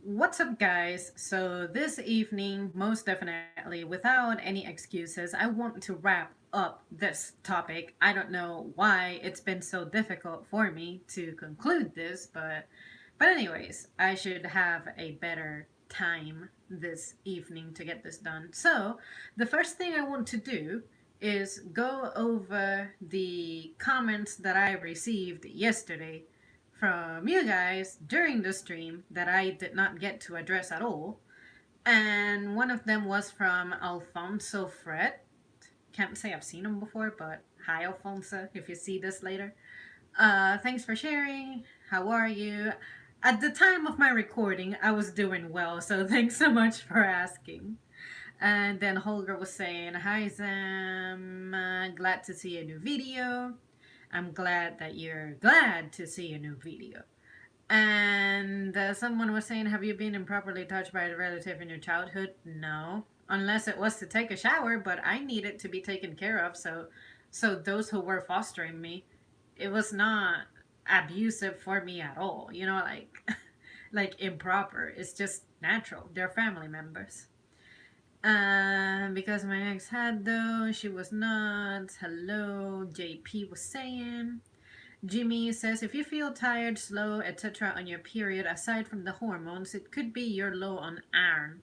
What's up, guys? So, this evening, most definitely, without any excuses, I want to wrap up this topic. I don't know why it's been so difficult for me to conclude this, but anyways, I should have a better time this evening to get this done. So, the first thing I want to do is go over the comments that I received yesterday from you guys during the stream that I did not get to address at all. And one of them was from Alfonso Fred. Can't say I've seen him before, but hi, Alfonso, if you see this later. Thanks for sharing. How are you? At the time of my recording, I was doing well, so thanks so much for asking. And then Holger was saying, hi, Zam. Glad to see a new video. I'm glad that you're glad to see a new video. And someone was saying, have you been improperly touched by a relative in your childhood? No, unless it was to take a shower, but I needed to be taken care of. So those who were fostering me, it was not abusive for me at all. Like like improper. It's just natural. They're family members. Because my ex had though, she was not. Hello, JP was saying. Jimmy says if you feel tired, slow, etc. on your period, aside from the hormones, it could be you're low on iron.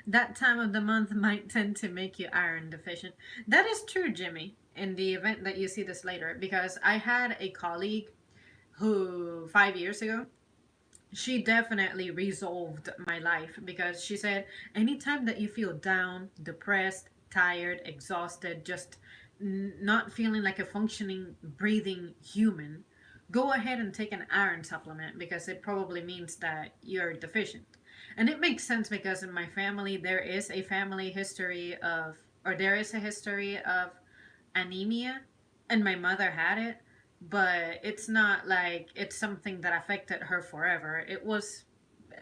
That time of the month might tend to make you iron deficient. That is true, Jimmy, in the event that you see this later, because I had a colleague who 5 years ago, she definitely resolved my life because she said anytime that you feel down, depressed, tired, exhausted, just not feeling like a functioning, breathing human, go ahead and take an iron supplement because it probably means that you're deficient. And it makes sense because in my family there is a family history of, or there is a history of anemia, and my mother had it, but it's not like it's something that affected her forever. It was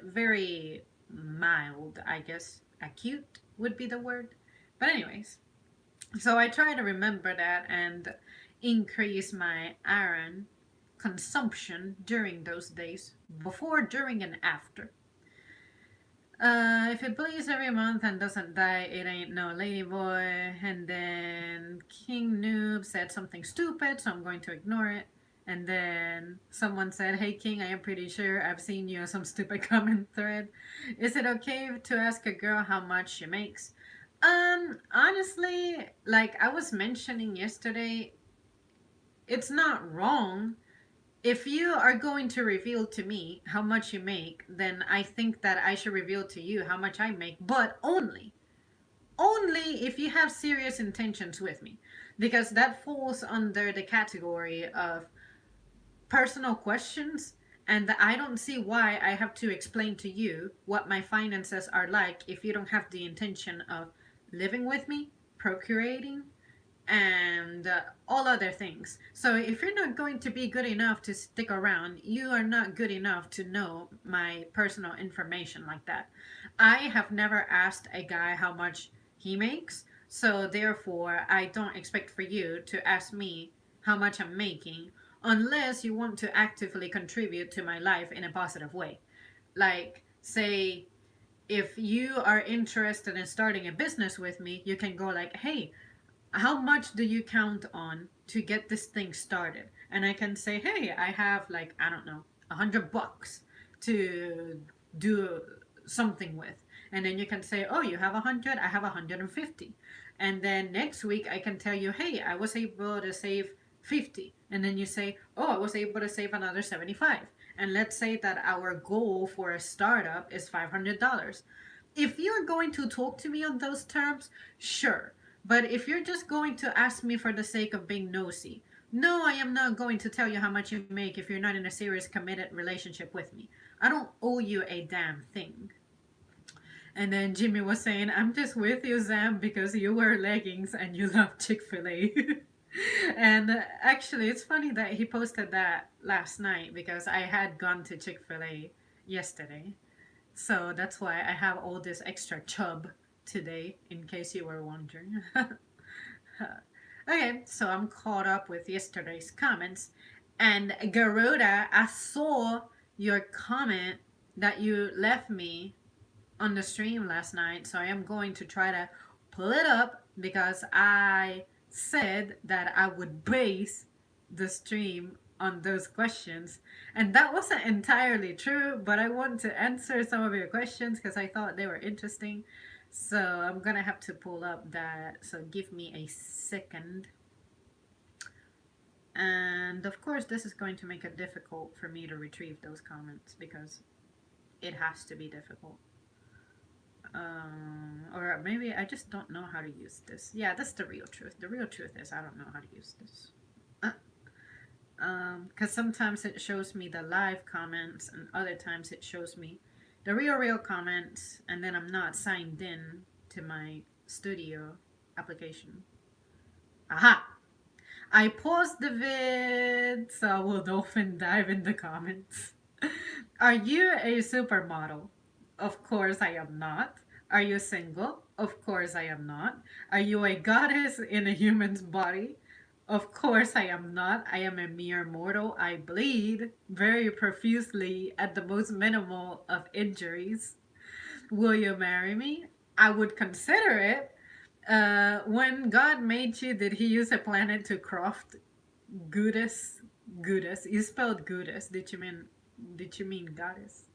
very mild, I guess. Acute would be the word. But, anyways, so I try to remember that and increase my iron consumption during those days, before, during, and after. If it bleeds every month and doesn't die, it ain't no ladyboy. And then King Noob said something stupid, so I'm going to ignore it. And then someone said, hey King, I am pretty sure I've seen you on some stupid comment thread. Is it okay to ask a girl how much she makes? Honestly, like I was mentioning yesterday, it's not wrong. If you are going to reveal to me how much you make, then I think that I should reveal to you how much I make, but only if you have serious intentions with me, because that falls under the category of personal questions, and I don't see why I have to explain to you what my finances are like if you don't have the intention of living with me, procreating, and all other things. So if you're not going to be good enough to stick around, you are not good enough to know my personal information like that. I have never asked a guy how much he makes, so therefore I don't expect for you to ask me how much I'm making unless you want to actively contribute to my life in a positive way. Like, say, if you are interested in starting a business with me, you can go like, hey, how much do you count on to get this thing started? And I can say, hey, I have like, I don't know, $100 to do something with. And then you can say, oh, you have 100, I have 150. And then next week I can tell you, hey, I was able to save 50. And then you say, oh, I was able to save another 75. And let's say that our goal for a startup is $500. If you're going to talk to me on those terms, sure. But if you're just going to ask me for the sake of being nosy, no, I am not going to tell you how much you make if you're not in a serious, committed relationship with me. I don't owe you a damn thing. And then Jimmy was saying, I'm just with you, Zam, because you wear leggings and you love Chick fil A. And actually, it's funny that he posted that last night because I had gone to Chick fil A yesterday. So that's why I have all this extra chub today, in case you were wondering. Okay, so I'm caught up with yesterday's comments. And Garuda, I saw your comment that you left me on the stream last night, so I am going to try to pull it up because I said that I would base the stream on those questions. And that wasn't entirely true, but I want to answer some of your questions because I thought they were interesting. So I'm gonna have to pull up that. So give me a second. And of course, this is going to make it difficult for me to retrieve those comments because it has to be difficult. Or maybe I just don't know how to use this. Yeah, that's the real truth. The real truth is I don't know how to use this. Because sometimes it shows me the live comments, and other times it shows me the real comments, and then I'm not signed in to my studio application. Aha! I paused the vid, so I will dolphin dive in the comments. Are you a supermodel? Of course I am not. Are you single? Of course I am not. Are you a goddess in a human's body? Of course I am not. I am a mere mortal. I bleed very profusely at the most minimal of injuries. Will you marry me? I would consider it. When God made you, did he use a planet to craft goddess? Goddess. You spelled goddess. Did you mean goddess?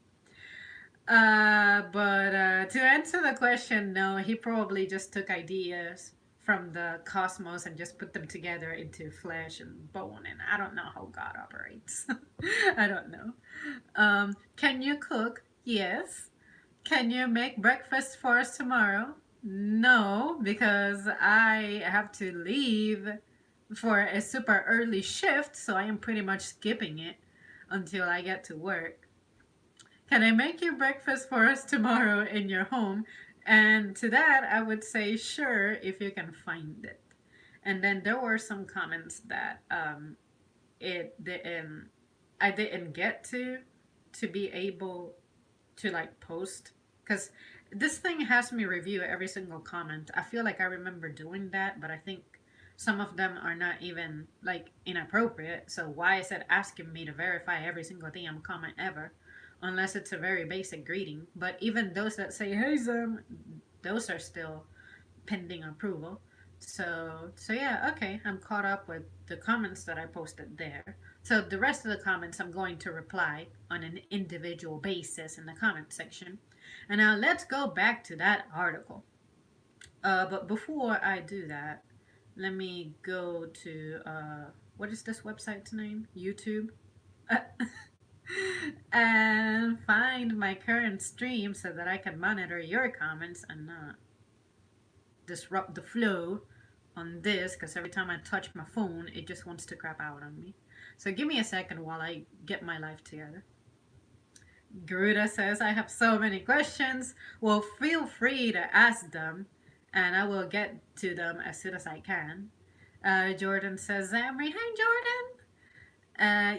But to answer the question, no, he probably just took ideas from the cosmos and just put them together into flesh and bone. And I don't know how God operates. I don't know. Can you cook? Yes. Can you make breakfast for us tomorrow? No, because I have to leave for a super early shift, so I am pretty much skipping it until I get to work. Can I make you breakfast for us tomorrow in your home? And to that, I would say, sure, if you can find it. And then there were some comments that it didn't, I didn't get to be able to like post because this thing has me review every single comment. I feel like I remember doing that, but I think some of them are not even like inappropriate. So why is it asking me to verify every single damn comment ever? Unless it's a very basic greeting. But even those that say, hey Zim, those are still pending approval. So yeah, okay, I'm caught up with the comments that I posted there. So the rest of the comments I'm going to reply on an individual basis in the comment section. And now let's go back to that article. But before I do that, let me go to what is this website's name? YouTube. And find my current stream so that I can monitor your comments and not disrupt the flow on this because every time I touch my phone, it just wants to crap out on me. So give me a second while I get my life together. Garuda says, I have so many questions. Well, feel free to ask them and I will get to them as soon as I can. Jordan says, Zamri, hi Jordan.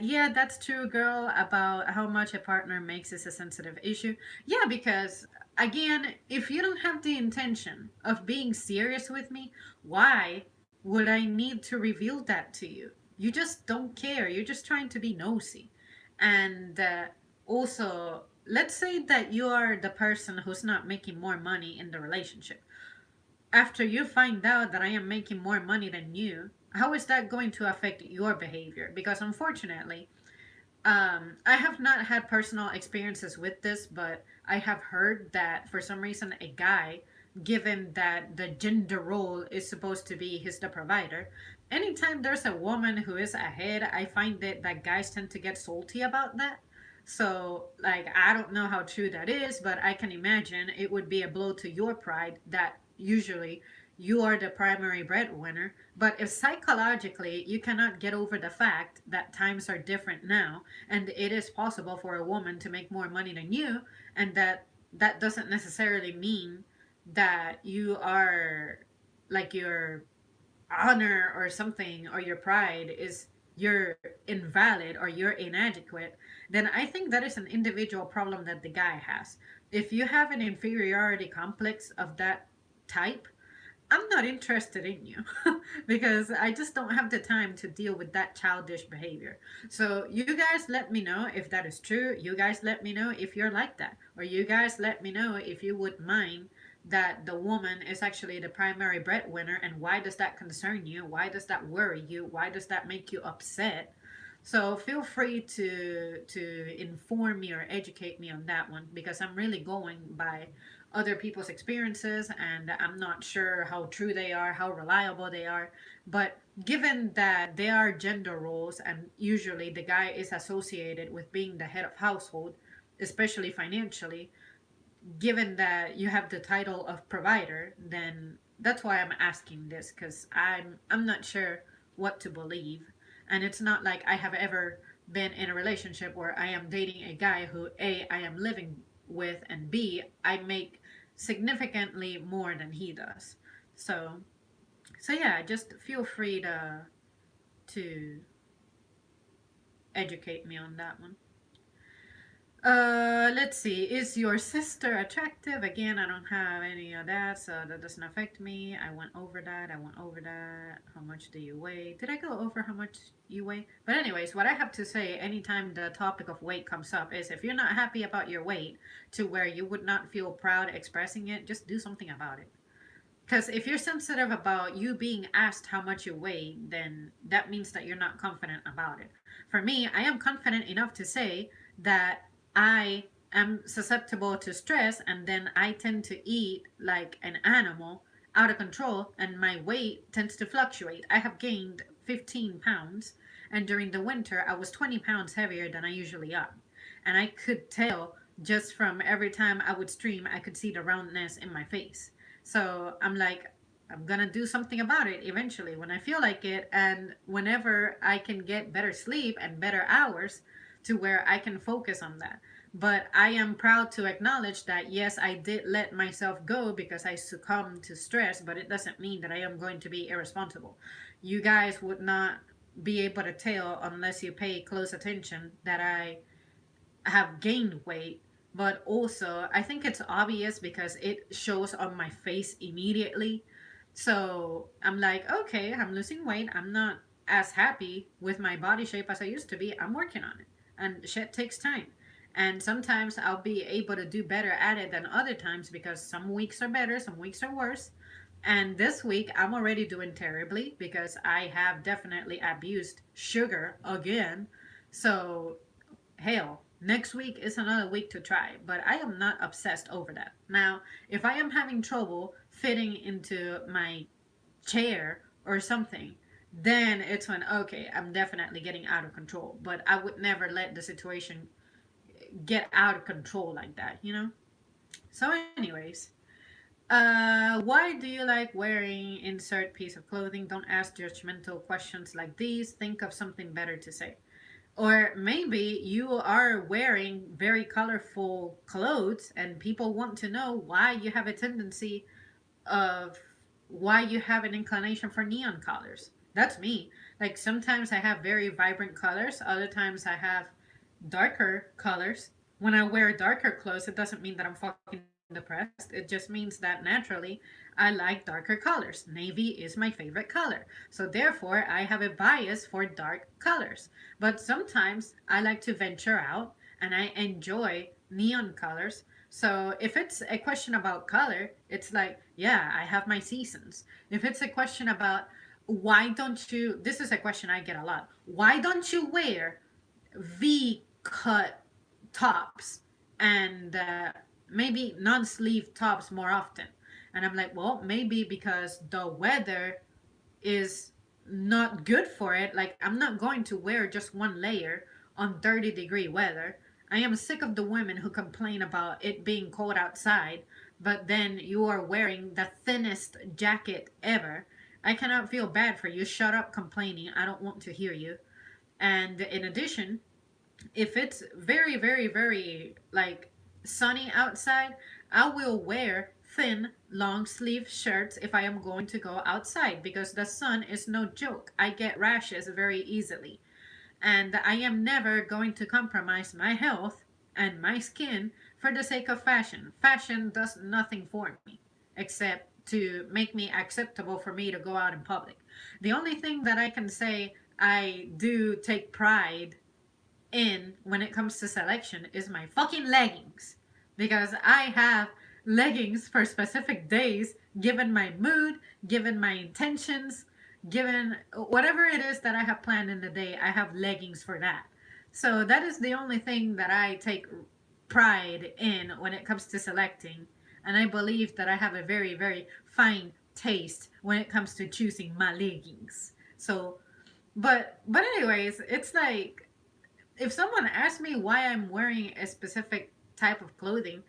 Yeah, that's true, girl, about how much a partner makes is a sensitive issue. Yeah, because again, if you don't have the intention of being serious with me, why would I need to reveal that to you? You just don't care. You're just trying to be nosy. And also, let's say that you are the person who's not making more money in the relationship. After you find out that I am making more money than you, how is that going to affect your behavior? Because unfortunately, I have not had personal experiences with this, but I have heard that for some reason a guy, given that the gender role is supposed to be he's the provider, anytime there's a woman who is ahead, I find that guys tend to get salty about that. So, like, I don't know how true that is, but I can imagine it would be a blow to your pride that usually you are the primary breadwinner. But if psychologically you cannot get over the fact that times are different now and it is possible for a woman to make more money than you, and that doesn't necessarily mean that you are like your honor or something or your pride is you're invalid or you're inadequate, then I think that is an individual problem that the guy has. If you have an inferiority complex of that type, I'm not interested in you because I just don't have the time to deal with that childish behavior. So, you guys let me know if that is true. You guys let me know if you're like that. Or you guys let me know if you would mind that the woman is actually the primary breadwinner, and why does that concern you? Why does that worry you? Why does that make you upset? So feel free to inform me or educate me on that one, because I'm really going by other people's experiences, and I'm not sure how true they are, how reliable they are. But given that they are gender roles, and usually the guy is associated with being the head of household, especially financially, given that you have the title of provider, then that's why I'm asking this, because I'm not sure what to believe. And it's not like I have ever been in a relationship where I am dating a guy who, A, I am living with, and B, I make significantly more than he does. So so yeah, just feel free to educate me on that one. Let's see. Is your sister attractive? Again, I don't have any of that, so that doesn't affect me. I went over that. I went over that. How much do you weigh? Did I go over how much you weigh? But anyways, what I have to say anytime the topic of weight comes up is, if you're not happy about your weight to where you would not feel proud expressing it, just do something about it. Because if you're sensitive about you being asked how much you weigh, then that means that you're not confident about it. For me, I am confident enough to say that I am susceptible to stress, and then I tend to eat like an animal out of control, and my weight tends to fluctuate. I have gained 15 pounds, and during the winter, I was 20 pounds heavier than I usually am. And I could tell just from every time I would stream, I could see the roundness in my face. So I'm like, I'm gonna do something about it eventually when I feel like it, and whenever I can get better sleep and better hours to where I can focus on that. But I am proud to acknowledge that yes, I did let myself go because I succumbed to stress, but it doesn't mean that I am going to be irresponsible. You guys would not be able to tell unless you pay close attention that I have gained weight, but also I think it's obvious because it shows on my face immediately. So I'm like, okay, I'm losing weight. I'm not as happy with my body shape as I used to be. I'm working on it. And shit takes time. And sometimes I'll be able to do better at it than other times, because some weeks are better, some weeks are worse. And this week I'm already doing terribly because I have definitely abused sugar again. So hell, next week is another week to try, but I am not obsessed over that. Now, if I am having trouble fitting into my chair or something, then it's when, okay, I'm definitely getting out of control. But I would never let the situation get out of control like that, you know? So, anyways, why do you like wearing insert piece of clothing? Don't ask judgmental questions like these. Think of something better to say. Or maybe you are wearing very colorful clothes and people want to know why you have a tendency of why you have an inclination for neon colors. That's me. Like sometimes I have very vibrant colors, other times I have darker colors. When I wear darker clothes, it doesn't mean that I'm fucking depressed. It just means that naturally I like darker colors. Navy is my favorite color. So therefore, I have a bias for dark colors. But sometimes I like to venture out and I enjoy neon colors. So if it's a question about color, it's like, yeah, I have my seasons. If it's a question about why don't you, this is a question I get a lot. Why don't you wear V cut tops and maybe non sleeve tops more often? And I'm like, well, maybe because the weather is not good for it. Like, I'm not going to wear just one layer on 30-degree weather. I am sick of the women who complain about it being cold outside, but then you are wearing the thinnest jacket ever. I cannot feel bad for you. Shut up complaining. I don't want to hear you. And in addition, if it's very, very, very like sunny outside, I will wear thin, long sleeve shirts if I am going to go outside, because the sun is no joke. I get rashes very easily. And I am never going to compromise my health and my skin for the sake of fashion. Fashion does nothing for me except to make me acceptable for me to go out in public. The only thing that I can say I do take pride in when it comes to selection is my fucking leggings. Because I have leggings for specific days, given my mood, given my intentions, given whatever it is that I have planned in the day, I have leggings for that. So that is the only thing that I take pride in when it comes to selecting. And I believe that I have a very, very fine taste when it comes to choosing my leggings. So, but anyways, it's like if someone asks me why I'm wearing a specific type of clothing,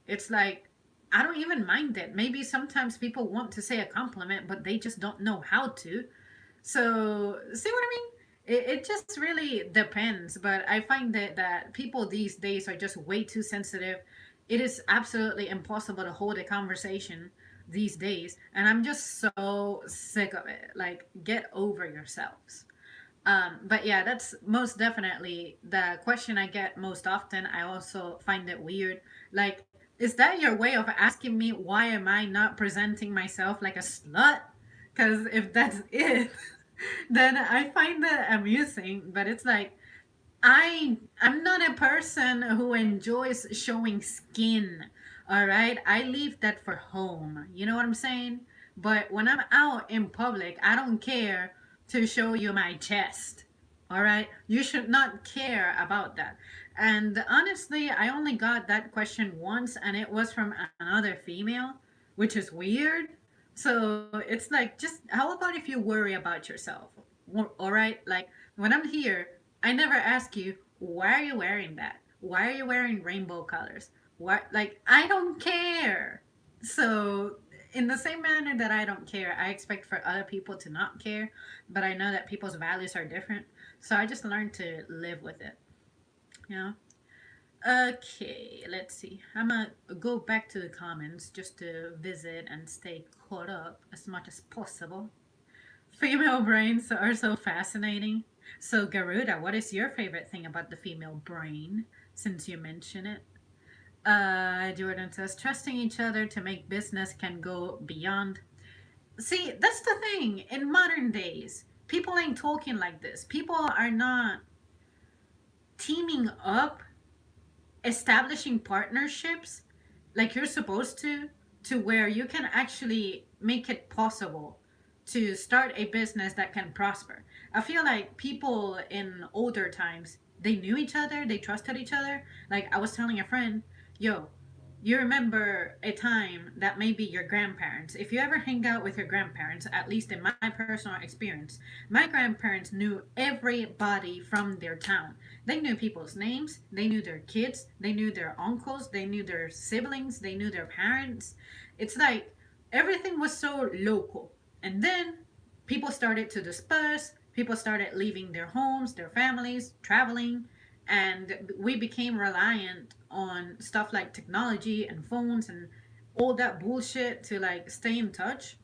it's like I don't even mind it. Maybe sometimes people want to say a compliment, but they just don't know how to. So, see what I mean? It just really depends. But I find that people these days are just way too sensitive. It is absolutely impossible to hold a conversation these days. And I'm just so sick of it. Like, get over yourselves. But yeah, that's most definitely the question I get most often. I also find it weird. Like, is that your way of asking me why am I not presenting myself like a slut? Because if that's it, then I find that amusing. But it's like I'm not a person who enjoys showing skin. All right, I leave that for home. You know what I'm saying? But when I'm out in public, I don't care to show you my chest. All right, you should not care about that. And honestly, I only got that question once, and it was from another female, which is weird. So it's like, just how about if you worry about yourself? All right, like when I'm here, I never ask you, why are you wearing that? Why are you wearing rainbow colors? What, like, I don't care. So, in the same manner that I don't care, I expect for other people to not care, but I know that people's values are different. So, I just learned to live with it, you know? Okay, let's see. I'm gonna go back to the comments just to visit and stay caught up as much as possible. Female brains are so fascinating. So, Garuda, what is your favorite thing about the female brain, since you mention it? Jordan says, trusting each other to make business can go beyond. See, that's the thing. In modern days, people ain't talking like this. People are not teaming up, establishing partnerships like you're supposed to where you can actually make it possible to start a business that can prosper. I feel like people in older times, they knew each other, they trusted each other. Like I was telling a friend, yo, you remember a time that maybe your grandparents, if you ever hang out with your grandparents, at least in my personal experience, my grandparents knew everybody from their town. They knew people's names, they knew their kids, they knew their uncles, they knew their siblings, they knew their parents. It's like everything was so local. And then people started to disperse, people started leaving their homes, their families, traveling, and we became reliant on stuff like technology and phones and all that bullshit to like stay in touch.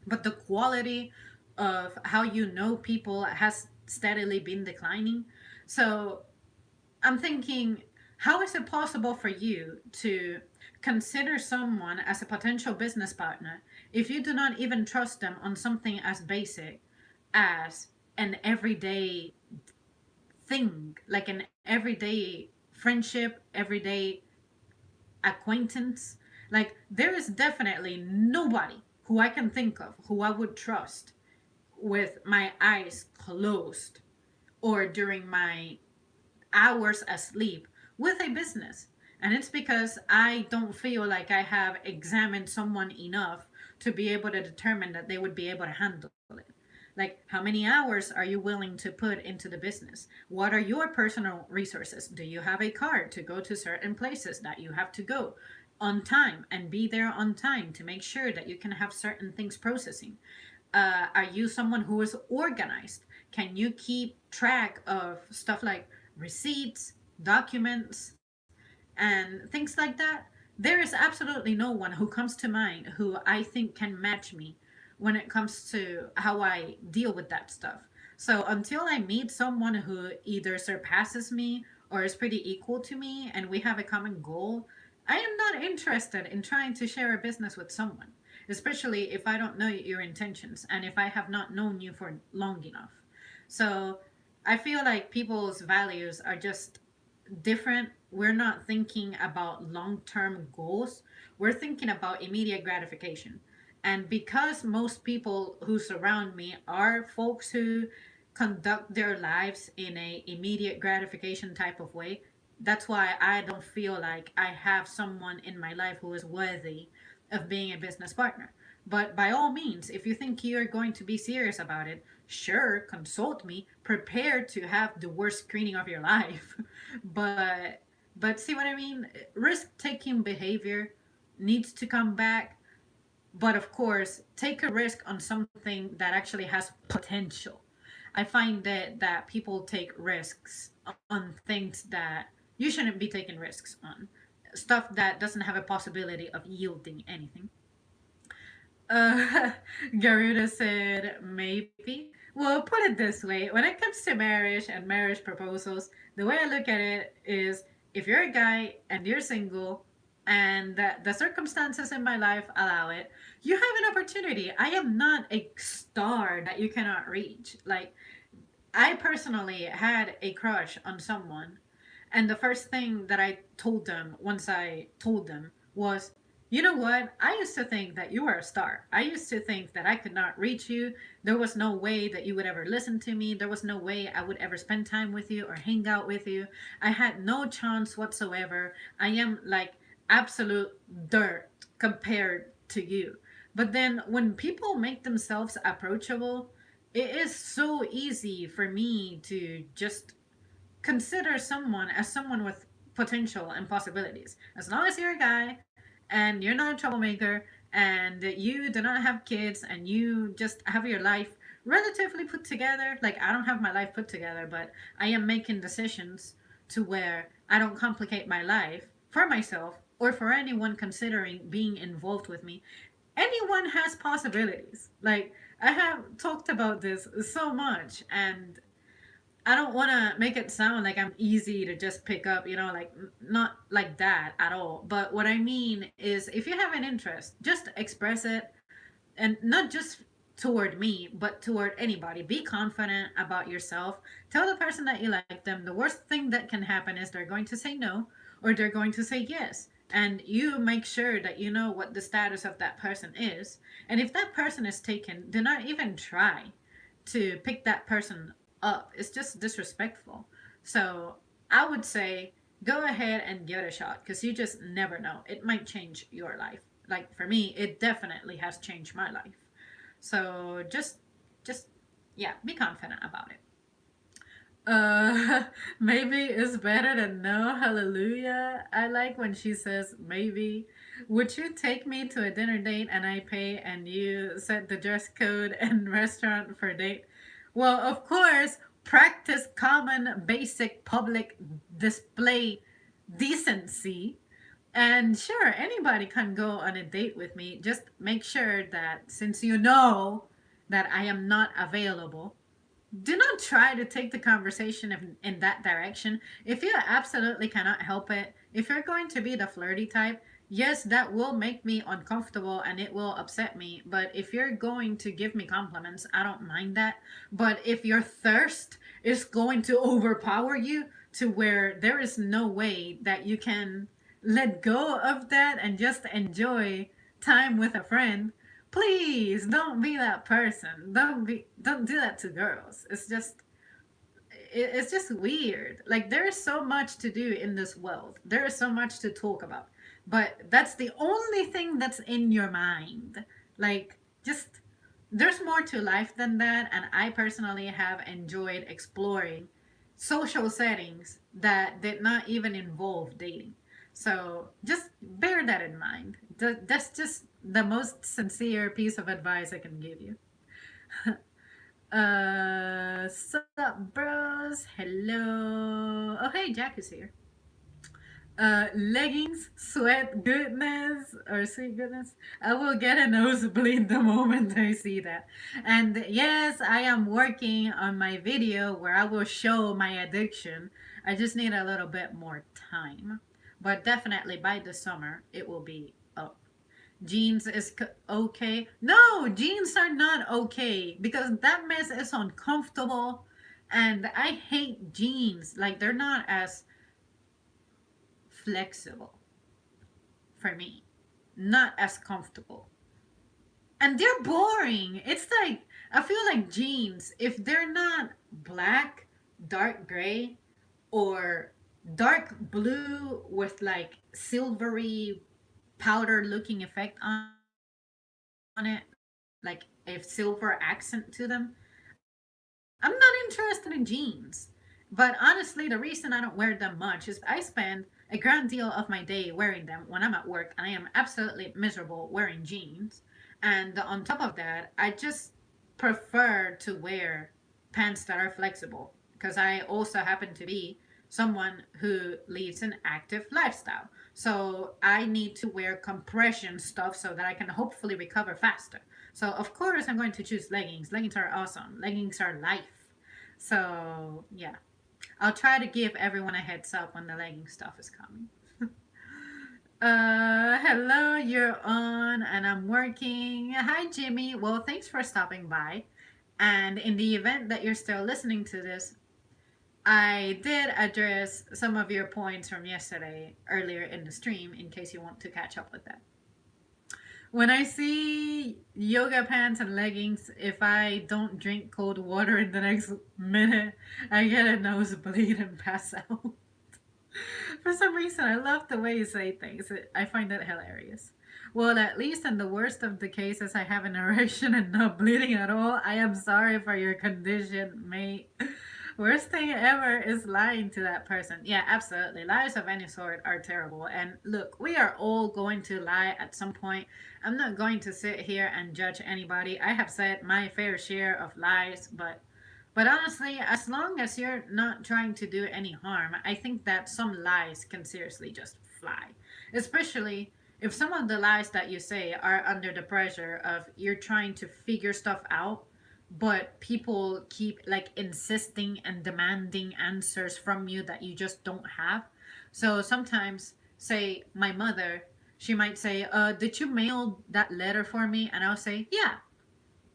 But the quality of how you know people has steadily been declining. So I'm thinking, how is it possible for you to consider someone as a potential business partner if you do not even trust them on something as basic as an everyday thing, like an everyday friendship, everyday acquaintance? Like, there is definitely nobody who I can think of who I would trust with my eyes closed or during my hours asleep with a business. And it's because I don't feel like I have examined someone enough to be able to determine that they would be able to handle it. Like, how many hours are you willing to put into the business? What are your personal resources? Do you have a card to go to certain places that you have to go on time and be there on time to make sure that you can have certain things processing? Are you someone who is organized? Can you keep track of stuff like receipts, documents, and things like that? There is absolutely no one who comes to mind who I think can match me when it comes to how I deal with that stuff. So until I meet someone who either surpasses me or is pretty equal to me and we have a common goal, I am not interested in trying to share a business with someone. especially if I don't know your intentions and if I have not known you for long enough. So I feel like people's values are just different. We're not thinking about long term goals, we're thinking about immediate gratification. And because most people who surround me are folks who conduct their lives in a immediate gratification type of way, that's why I don't feel like I have someone in my life who is worthy of being a business partner. But by all means, if you think you're going to be serious about it, sure, consult me. Prepare to have the worst screening of your life. but but see what I mean? Risk taking behavior needs to come back, but of course, take a risk on something that actually has potential. I find that people take risks on things that you shouldn't be taking risks on. Stuff that doesn't have a possibility of yielding anything. Uh, Garuda said, maybe. Well, put it this way, when it comes to marriage and marriage proposals, the way I look at it is, if you're a guy and you're single and the circumstances in my life allow it, you have an opportunity. I am not a star that you cannot reach. Like, I personally had a crush on someone, and the first thing that I told them once I told them was, you know what? I used to think that you were a star. I used to think that I could not reach you. There was no way that you would ever listen to me. There was no way I would ever spend time with you or hang out with you. I had no chance whatsoever. I am like absolute dirt compared to you. But then when people make themselves approachable, it is so easy for me to just consider someone as someone with potential and possibilities. As long as you're a guy and you're not a troublemaker and you do not have kids and you just have your life relatively put together. Like, I don't have my life put together, but I am making decisions to where I don't complicate my life for myself or for anyone considering being involved with me. Anyone has possibilities. Like, I have talked about this so much, and I don't want to make it sound like I'm easy to just pick up, like not like that at all. But what I mean is, if you have an interest, just express it, and not just toward me, but toward anybody. Be confident about yourself. Tell the person that you like them. The worst thing that can happen is they're going to say no or they're going to say yes. And you make sure that you know what the status of that person is. And if that person is taken, do not even try to pick that person up. It's just disrespectful. So I would say go ahead and give it a shot because you just never know. It might change your life. Like for me, it definitely has changed my life. So just yeah, be confident about it. Maybe it's better than no. Hallelujah. I like when she says maybe. Would you take me to a dinner date and I pay and you set the dress code and restaurant for date? Well, of course, practice common basic public display decency. And sure, anybody can go on a date with me. Just make sure that since you know that I am not available, do not try to take the conversation in that direction. If you absolutely cannot help it, if you're going to be the flirty type, yes, that will make me uncomfortable and it will upset me. But if you're going to give me compliments, I don't mind that. But if your thirst is going to overpower you to where there is no way that you can let go of that and just enjoy time with a friend, please don't be that person. Don't do that to girls. It's just weird. Like, there is so much to do in this world. There is so much to talk about. But that's the only thing that's in your mind. Like, just there's more to life than that, and I personally have enjoyed exploring social settings that did not even involve dating. So just bear that in mind. That's just the most sincere piece of advice I can give you. Sup, bros? Hello. Oh, hey, Jack is here. Leggings, sweat goodness, or sweet goodness. I will get a nosebleed the moment I see that. And yes, I am working on my video where I will show my addiction. I just need a little bit more time. But definitely by the summer, it will be up. Jeans is okay. No, jeans are not okay because that mess is uncomfortable, and I hate jeans. Like they're not as flexible for me, not as comfortable, and they're boring. It's like I feel like jeans, if they're not black, dark gray, or dark blue with like silvery powder looking effect on it, like a silver accent to them, I'm not interested in jeans. But honestly, the reason I don't wear them much is I spend a grand deal of my day wearing them when I'm at work, and I am absolutely miserable wearing jeans. And on top of that, I just prefer to wear pants that are flexible because I also happen to be someone who leads an active lifestyle. So I need to wear compression stuff so that I can hopefully recover faster. So of course I'm going to choose leggings. Leggings are awesome. Leggings are life. So yeah, I'll try to give everyone a heads up when the legging stuff is coming. Hello, you're on and I'm working. Hi, Jimmy. Well, thanks for stopping by. And in the event that you're still listening to this, I did address some of your points from yesterday earlier in the stream in case you want to catch up with that. When I see yoga pants and leggings, if I don't drink cold water in the next minute, I get a nosebleed and pass out. For some reason, I love the way you say things. I find that hilarious. Well, at least in the worst of the cases, I have an erection and not bleeding at all. I am sorry for your condition, mate. Worst thing ever is lying to that person. Yeah, absolutely. Lies of any sort are terrible. And look, we are all going to lie at some point. I'm not going to sit here and judge anybody. I have said my fair share of lies, but honestly, as long as you're not trying to do any harm, I think that some lies can seriously just fly. Especially if some of the lies that you say are under the pressure of you're trying to figure stuff out, but people keep like insisting and demanding answers from you that you just don't have. So sometimes, say, my mother, she might say, did you mail that letter for me? And I'll say, yeah,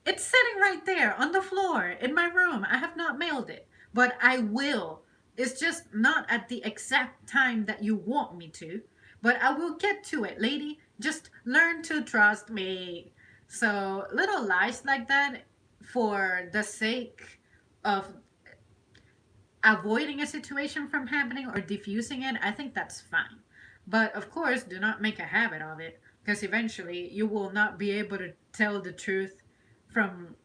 it's sitting right there on the floor in my room. I have not mailed it, but I will. It's just not at the exact time that you want me to, but I will get to it, lady. Just learn to trust me. So, little lies like that for the sake of avoiding a situation from happening or diffusing it, I think that's fine. But of course, do not make a habit of it because eventually you will not be able to tell the truth from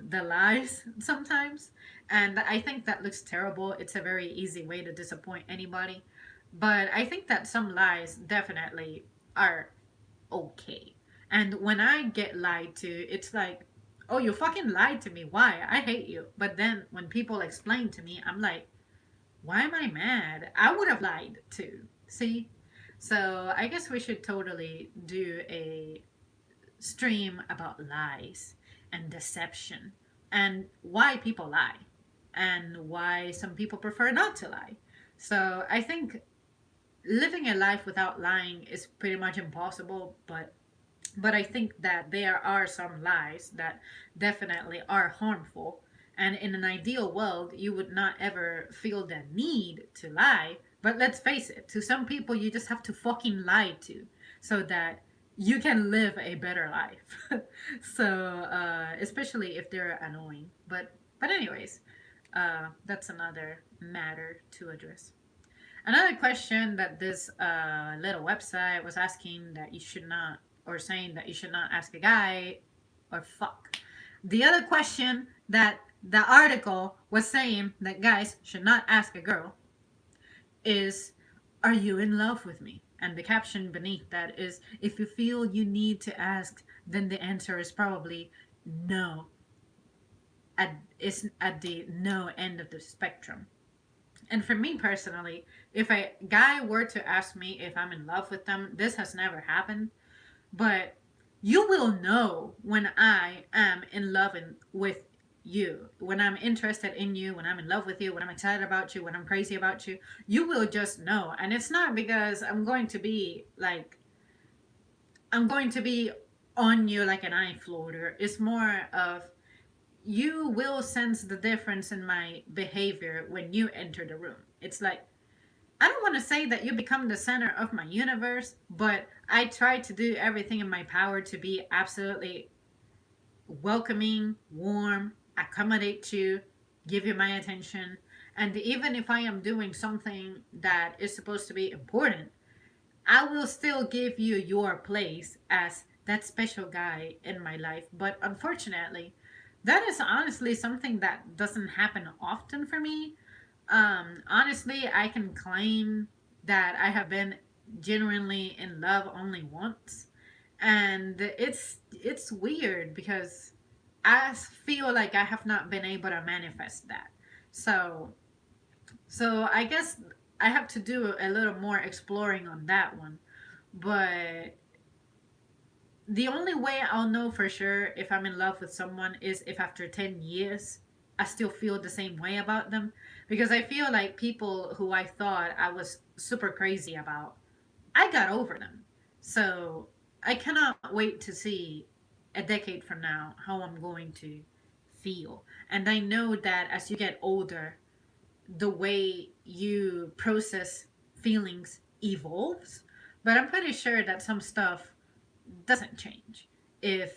the lies sometimes. And I think that looks terrible. It's a very easy way to disappoint anybody. But I think that some lies definitely are okay. And when I get lied to, it's like, oh, you fucking lied to me. Why? I hate you. But then when people explain to me, I'm like, why am I mad? I would have lied too. See? So I guess we should totally do a stream about lies and deception and why people lie and why some people prefer not to lie. So I think living a life without lying is pretty much impossible, but I think that there are some lies that definitely are harmful. And in an ideal world, you would not ever feel the need to lie. But let's face it, to some people, you just have to fucking lie to so that you can live a better life. So, especially if they're annoying. But anyways, that's another matter to address. Another question that this little website was asking that you should not, or saying that you should not ask a guy, or fuck. The other question that the article was saying that guys should not ask a girl is, are you in love with me? And the caption beneath that is, if you feel you need to ask, then the answer is probably no. Is at the no end of the spectrum. And for me personally, if a guy were to ask me if I'm in love with them, this has never happened, but you will know when I am in love with you, when I'm interested in you, when I'm in love with you, when I'm excited about you, when I'm crazy about you. You will just know. And it's not because I'm going to be like I'm going to be on you like an eye floater. It's more of you will sense the difference in my behavior when you enter the room. It's like, I don't want to say that you become the center of my universe, but I try to do everything in my power to be absolutely welcoming, warm, accommodate you, give you my attention. And even if I am doing something that is supposed to be important, I will still give you your place as that special guy in my life. But unfortunately, that is honestly something that doesn't happen often for me. Honestly, I can claim that I have been genuinely in love only once, and it's weird because I feel like I have not been able to manifest that. So so I guess I have to do a little more exploring on that one. But the only way I'll know for sure if I'm in love with someone is if after 10 years I still feel the same way about them. Because I feel like people who I thought I was super crazy about, I got over them. So I cannot wait to see a decade from now how I'm going to feel. And I know that as you get older, the way you process feelings evolves. But I'm pretty sure that some stuff doesn't change if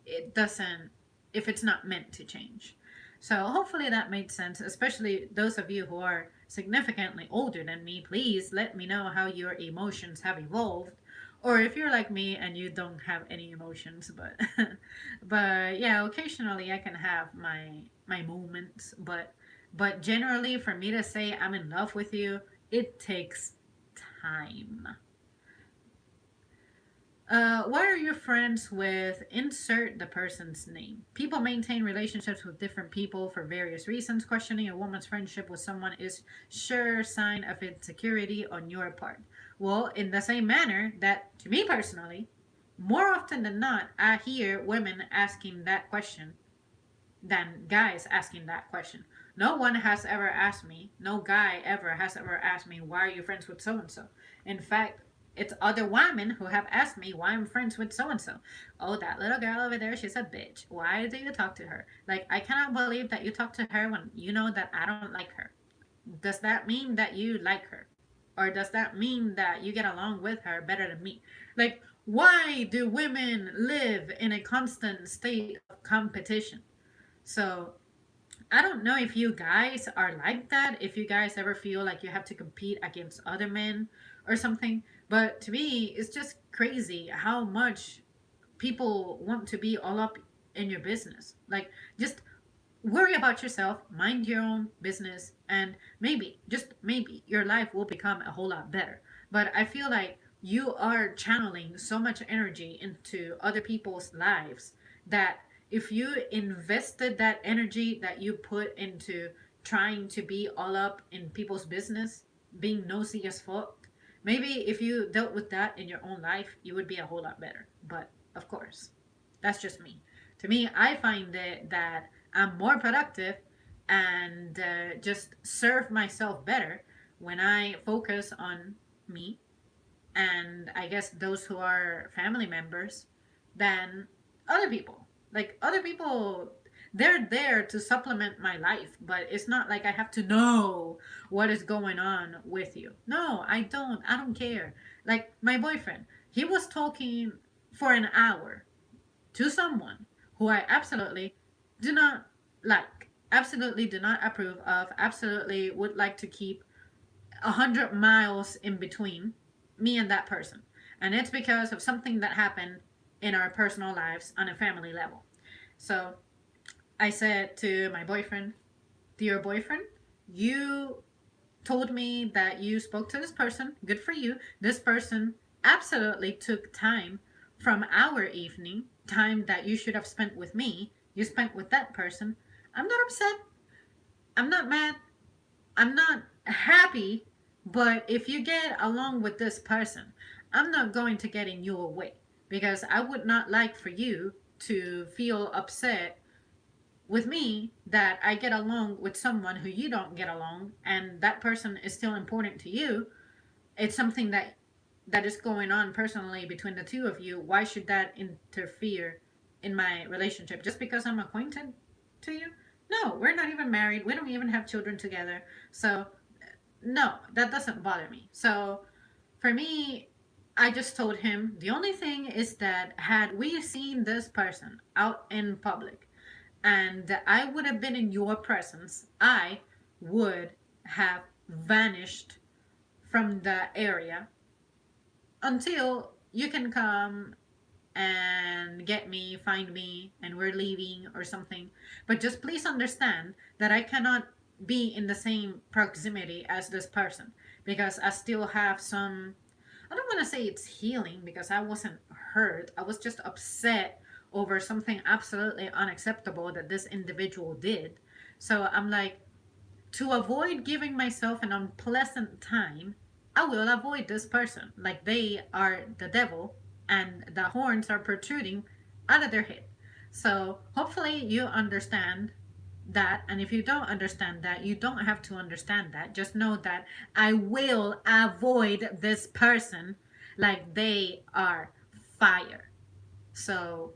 it doesn't if it's not meant to change. So hopefully that made sense, especially those of you who are significantly older than me. Please let me know how your emotions have evolved, or if you're like me and you don't have any emotions. But but yeah, occasionally I can have my moments, but generally for me to say I'm in love with you, it takes time. Why are you friends with? Insert the person's name. People maintain relationships with different people for various reasons. Questioning a woman's friendship with someone is sure sign of insecurity on your part. Well, in the same manner that, to me personally, more often than not, I hear women asking that question than guys asking that question. No one has ever asked me, no guy ever has ever asked me, why are you friends with so and so? In fact, it's other women who have asked me why I'm friends with so and so. Oh, that little girl over there, she's a bitch. Why do you talk to her? Like, I cannot believe that you talk to her when you know that I don't like her. Does that mean that you like her? Or does that mean that you get along with her better than me? Like, why do women live in a constant state of competition? So I don't know if you guys are like that, if you guys ever feel like you have to compete against other men or something. But to me, it's just crazy how much people want to be all up in your business. Like, just worry about yourself, mind your own business, and maybe, just maybe, your life will become a whole lot better. But I feel like you are channeling so much energy into other people's lives that if you invested that energy that you put into trying to be all up in people's business, being nosy as fuck, maybe if you dealt with that in your own life, you would be a whole lot better. But of course, that's just me. To me, I find that I'm more productive and just serve myself better when I focus on me and I guess those who are family members than other people. Like other people, they're there to supplement my life, but it's not like I have to know what is going on with you. No, I don't. I don't care. Like my boyfriend, he was talking for an hour to someone who I absolutely do not like, absolutely do not approve of, absolutely would like to keep 100 miles in between me and that person. And it's because of something that happened in our personal lives on a family level. So I said to my boyfriend, dear boyfriend, you told me that you spoke to this person. Good for you. This person absolutely took time from our evening, time that you should have spent with me. You spent with that person. I'm not upset. I'm not mad. I'm not happy, but if you get along with this person, I'm not going to get in your way because I would not like for you to feel upset with me that I get along with someone who you don't get along and that person is still important to you. It's something that that is going on personally between the two of you, why should that interfere in my relationship? Just because I'm acquainted to you? No, we're not even married. We don't even have children together. So, no, that doesn't bother me. So, for me, I just told him the only thing is that had we seen this person out in public and I would have been in your presence, I would have vanished from the area until you can come and get me, find me, and we're leaving or something. But just please understand that I cannot be in the same proximity as this person because I still have some. I don't want to say it's healing because I wasn't hurt. I was just upset over something absolutely unacceptable that this individual did. So I'm like, to avoid giving myself an unpleasant time, I will avoid this person. Like they are the devil and the horns are protruding out of their head. So hopefully you understand that. And if you don't understand that, you don't have to understand that. Just know that I will avoid this person like they are fire. So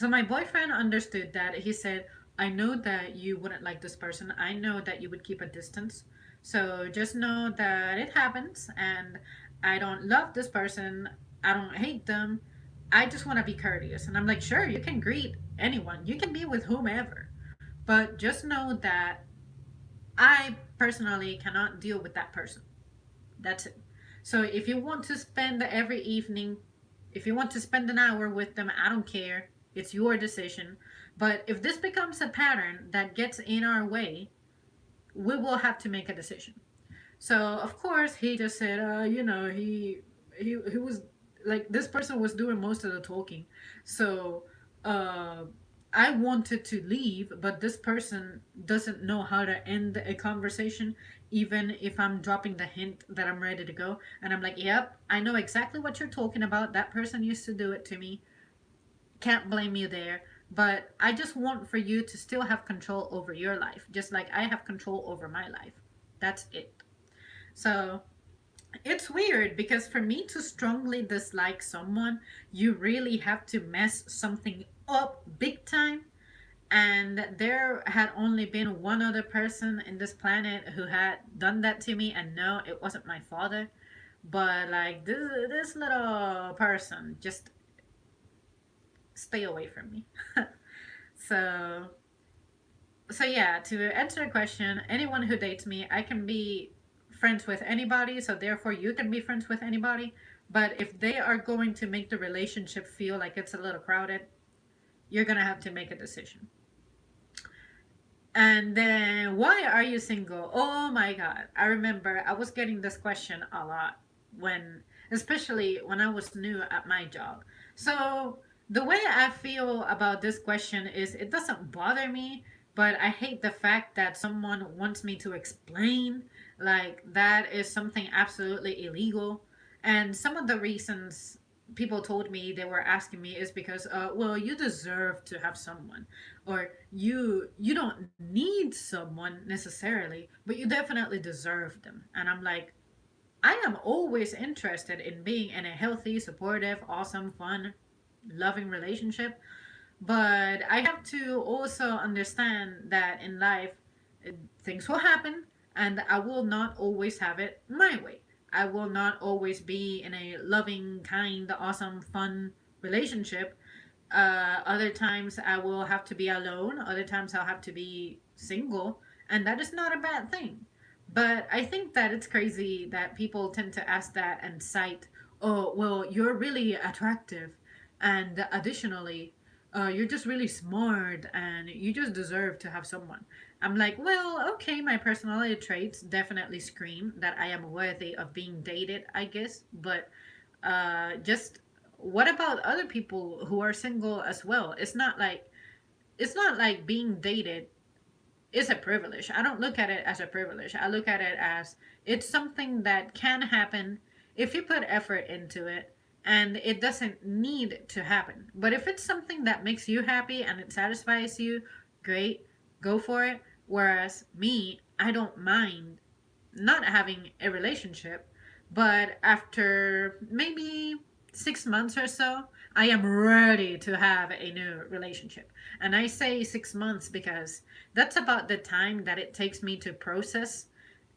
my boyfriend understood that. He said, I know that you wouldn't like this person. I know that you would keep a distance. So just know that it happens and I don't love this person. I don't hate them. I just want to be courteous. And I'm like, sure, you can greet anyone. You can be with whomever. But just know that I personally cannot deal with that person. That's it. So if you want to spend every evening, if you want to spend an hour with them, I don't care. It's your decision. But if this becomes a pattern that gets in our way, we will have to make a decision. So of course he just said, he was like this person was doing most of the talking. So uh, I wanted to leave, but this person doesn't know how to end a conversation, even if I'm dropping the hint that I'm ready to go. And I'm like, yep, I know exactly what you're talking about. That person used to do it to me. Can't blame you there. But I just want for you to still have control over your life, just like I have control over my life. That's it. So it's weird because for me to strongly dislike someone, you really have to mess something up big time. And there had only been one other person in this planet who had done that to me, and no, it wasn't my father. But like this little person, just stay away from me. so yeah, to answer the question, anyone who dates me, I can be friends with anybody, so therefore you can be friends with anybody. But if they are going to make the relationship feel like it's a little crowded, you're gonna have to make a decision. And then, why are you single? Oh my God. I remember I was getting this question a lot when, especially when I was new at my job. So, the way I feel about this question is it doesn't bother me, but I hate the fact that someone wants me to explain. Like, that is something absolutely illegal. And some of the reasons people told me they were asking me is because, well, you deserve to have someone, or you don't need someone necessarily, but you definitely deserve them. And I'm like, I am always interested in being in a healthy, supportive, awesome, fun, loving relationship, but I have to also understand that in life things will happen and I will not always have it my way. I will not always be in a loving, kind, awesome, fun relationship. Other times I will have to be alone. Other times I'll have to be single. And that is not a bad thing. But I think that it's crazy that people tend to ask that and cite, oh, well, you're really attractive. And additionally, you're just really smart and you just deserve to have someone. I'm like, well, okay, my personality traits definitely scream that I am worthy of being dated, I guess. But just what about other people who are single as well? It's not like being dated is a privilege. I don't look at it as a privilege. I look at it as it's something that can happen if you put effort into it, and it doesn't need to happen. But if it's something that makes you happy and it satisfies you, great, go for it. Whereas me, I don't mind not having a relationship, But after maybe 6 months or so, I am ready to have a new relationship. And I say 6 months because that's about the time that it takes me to process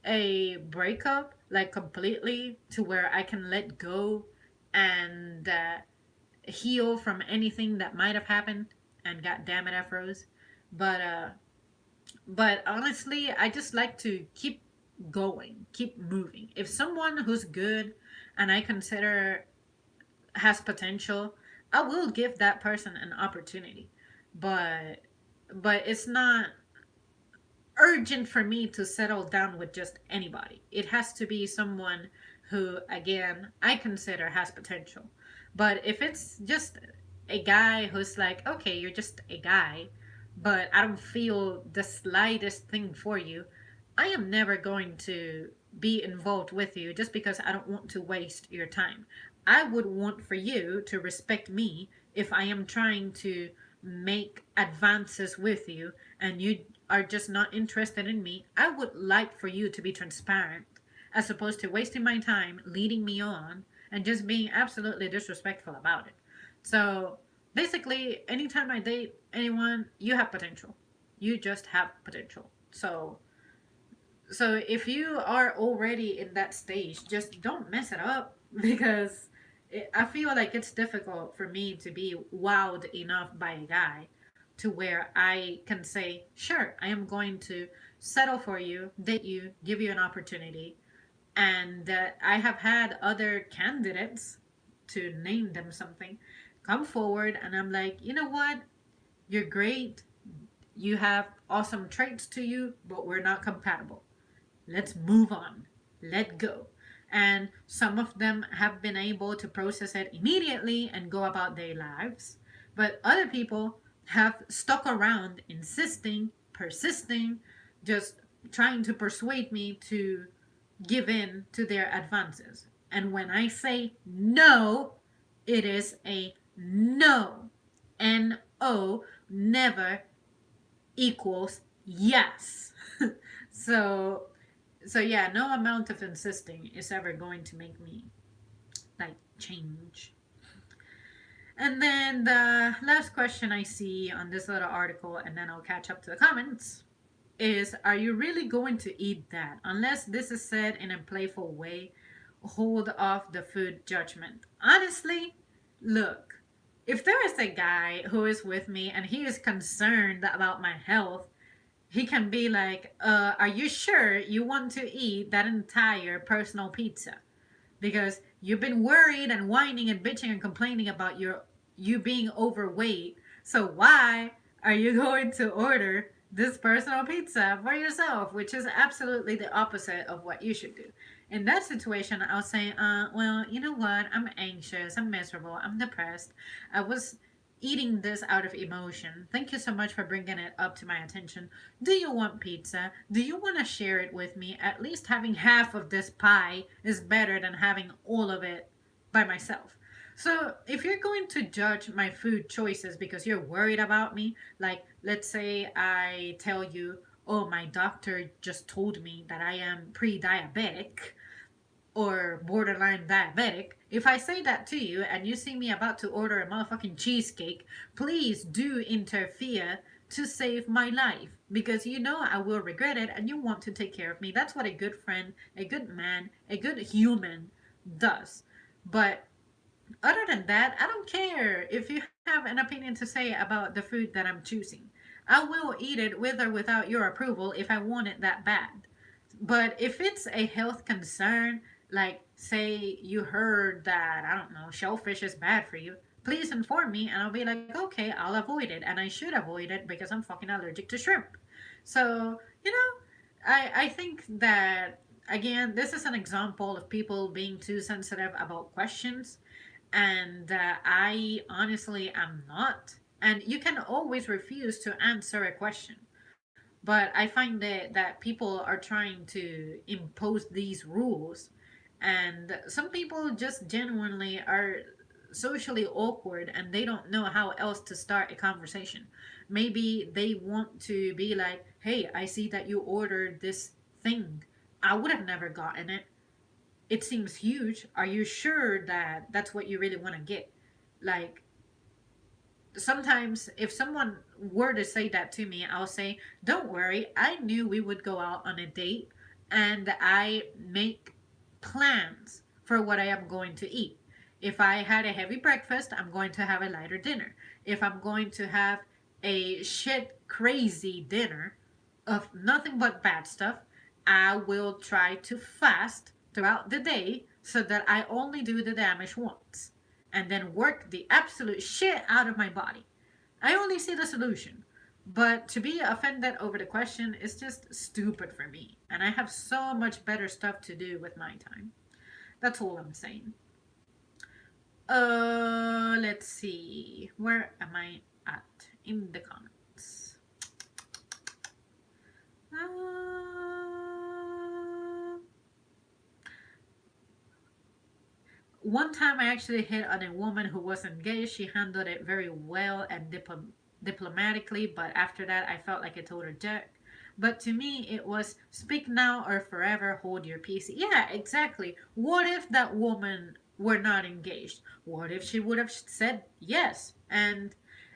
a breakup, like completely, to where I can let go and heal from anything that might have happened. And god damn it, I froze. But honestly, I just like to keep going, keep moving. If someone who's good and I consider has potential, I will give that person an opportunity. But it's not urgent for me to settle down with just anybody. It has to be someone who, again, I consider has potential. But if it's just a guy who's like, okay, you're just a guy, but I don't feel the slightest thing for you, I am never going to be involved with you just because I don't want to waste your time. I would want for you to respect me if I am trying to make advances with you and you are just not interested in me. I would like for you to be transparent as opposed to wasting my time, leading me on, and just being absolutely disrespectful about it. So basically, anytime I date anyone, you have potential. You just have potential. So if you are already in that stage, just don't mess it up because I feel like it's difficult for me to be wowed enough by a guy to where I can say, sure, I am going to settle for you, date you, give you an opportunity. And I have had other candidates, to name them something, come forward, and I'm like, you know what? You're great. You have awesome traits to you, but we're not compatible. Let's move on. Let go. And some of them have been able to process it immediately and go about their lives. But other people have stuck around, insisting, persisting, just trying to persuade me to give in to their advances. And when I say no, it is a no. No never equals yes. so yeah, no amount of insisting is ever going to make me like change. And then the last question I see on this little article, and then I'll catch up to the comments, is are you really going to eat that? Unless this is said in a playful way, hold off the food judgment. Honestly, look, if there is a guy who is with me and he is concerned about my health, he can be like, are you sure you want to eat that entire personal pizza? Because you've been worried and whining and bitching and complaining about you being overweight. So why are you going to order this personal pizza for yourself, which is absolutely the opposite of what you should do? In that situation, I'll say, well, you know what? I'm anxious. I'm miserable. I'm depressed. I was eating this out of emotion. Thank you so much for bringing it up to my attention. Do you want pizza? Do you want to share it with me? At least having half of this pie is better than having all of it by myself. So, if you're going to judge my food choices because you're worried about me, like let's say I tell you, oh, my doctor just told me that I am pre diabetic, or borderline diabetic, if I say that to you and you see me about to order a motherfucking cheesecake, please do interfere to save my life because you know I will regret it and you want to take care of me. That's what a good friend, a good man, a good human does. But other than that, I don't care if you have an opinion to say about the food that I'm choosing. I will eat it with or without your approval if I want it that bad. But if it's a health concern, like say you heard that, I don't know, shellfish is bad for you, please inform me and I'll be like, okay, I'll avoid it. And I should avoid it because I'm fucking allergic to shrimp. So, I think that, again, this is an example of people being too sensitive about questions. And I honestly am not. And you can always refuse to answer a question, but I find that people are trying to impose these rules, and some people just genuinely are socially awkward and they don't know how else to start a conversation. Maybe they want to be like, hey, I see that you ordered this thing. I would have never gotten it. it seems huge. Are you sure that that's what you really want to get? Like, sometimes if someone were to say that to me, I'll say, "Don't worry, I knew we would go out on a date, and I make plans for what I am going to eat. If I had a heavy breakfast, I'm going to have a lighter dinner. If I'm going to have a shit crazy dinner of nothing but bad stuff, I will try to fast throughout the day so that I only do the damage once and then work the absolute shit out of my body. I only see the solution. But to be offended over the question is just stupid for me. And I have so much better stuff to do with my time. That's all I'm saying. Let's see. Where am I at in the comments? One time I actually hit on a woman who was engaged. She handled it very well and diplomatically, but after that I felt like I told her jerk. But to me, it was speak now or forever hold your peace. Yeah, exactly. What if that woman were not engaged? What if she would have said yes? And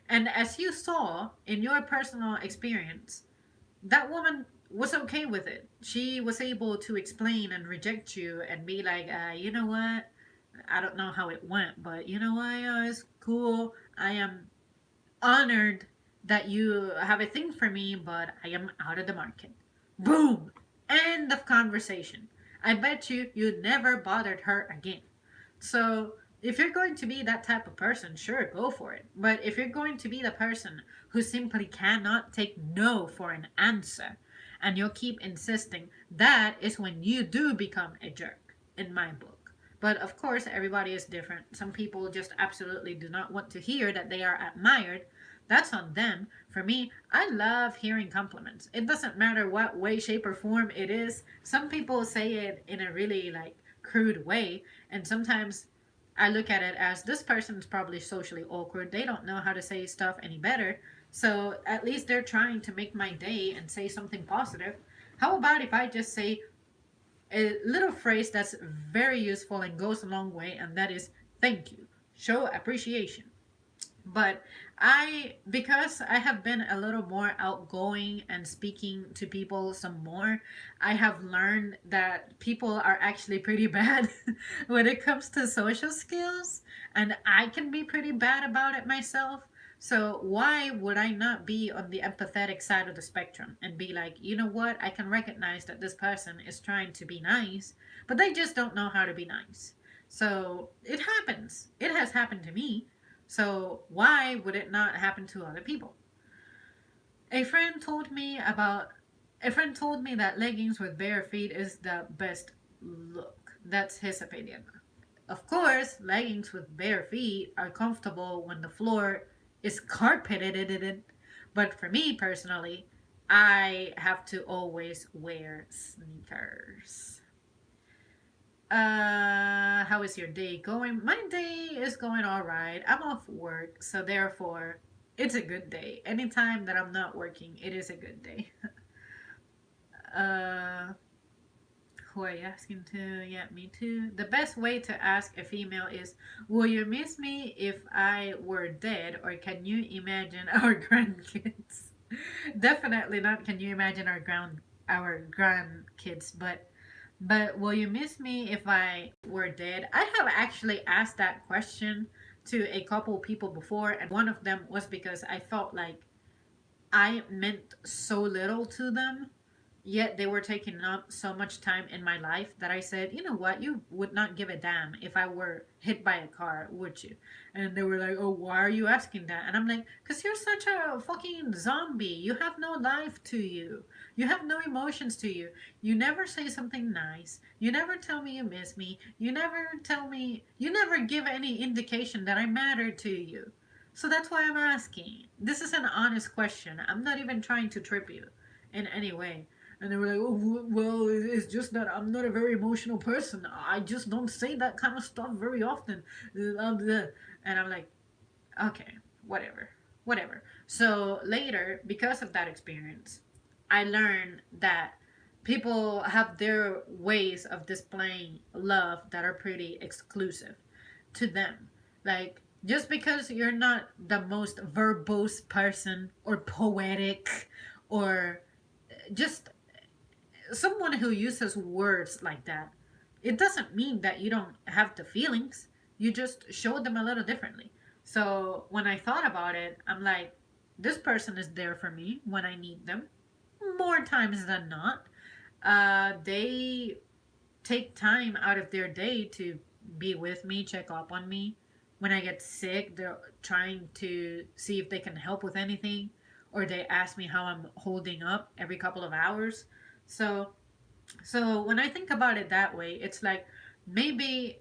as you saw in your personal experience, that woman was okay with it. She was able to explain and reject you and be like, you know what? I don't know how it went, but you know what? It's cool. I am honored that you have a thing for me, but I am out of the market. Boom! End of conversation. I bet you never bothered her again. So, if you're going to be that type of person, sure, go for it. But if you're going to be the person who simply cannot take no for an answer, and you'll keep insisting, that is when you do become a jerk, in my book. But of course, everybody is different. Some people just absolutely do not want to hear that they are admired. That's on them. For me, I love hearing compliments. It doesn't matter what way, shape, or form it is. Some people say it in a really like crude way, and sometimes I look at it as this person is probably socially awkward. They don't know how to say stuff any better. So at least they're trying to make my day and say something positive. How about if I just say a little phrase that's very useful and goes a long way, and that is thank you. Show appreciation. But because I have been a little more outgoing and speaking to people some more, I have learned that people are actually pretty bad when it comes to social skills, and I can be pretty bad about it myself. So why would I not be on the empathetic side of the spectrum and be like, you know what? I can recognize that this person is trying to be nice, but they just don't know how to be nice. So it happens. It has happened to me. So why would it not happen to other people? A friend told me about a friend told me that leggings with bare feet is the best look. That's his opinion. Of course, leggings with bare feet are comfortable when the floor is carpeted, but for me personally, I have to always wear sneakers. How is your day going? My day is going all right. I'm off work, so therefore, it's a good day. Anytime that I'm not working, it is a good day. uh, who are you asking to? Yeah, me too. The best way to ask a female is, "Will you miss me if I were dead, or can you imagine our grandkids?" Definitely not. Can you imagine our grandkids? But will you miss me if I were dead? I have actually asked that question to a couple people before, and one of them was because I felt like I meant so little to them, yet they were taking up so much time in my life that I said, you know what, you would not give a damn if I were hit by a car, would you? And they were like, oh, why are you asking that? And I'm like, because you're such a fucking zombie. You have no life to you. You have no emotions to you. You never say something nice. You never tell me you miss me. You never give any indication that I matter to you. So that's why I'm asking. This is an honest question. I'm not even trying to trip you in any way. And they were like, oh, well, it's just that I'm not a very emotional person. I just don't say that kind of stuff very often. And I'm like, okay, whatever, whatever. So later, because of that experience, I learned that people have their ways of displaying love that are pretty exclusive to them. Like, just because you're not the most verbose person or poetic or just someone who uses words like that, it doesn't mean that you don't have the feelings. You just show them a little differently. So when I thought about it, I'm like, this person is there for me when I need them more times than not. They take time out of their day to be with me, check up on me. When I get sick, they're trying to see if they can help with anything, or they ask me how I'm holding up every couple of hours. So, so when I think about it that way, it's like maybe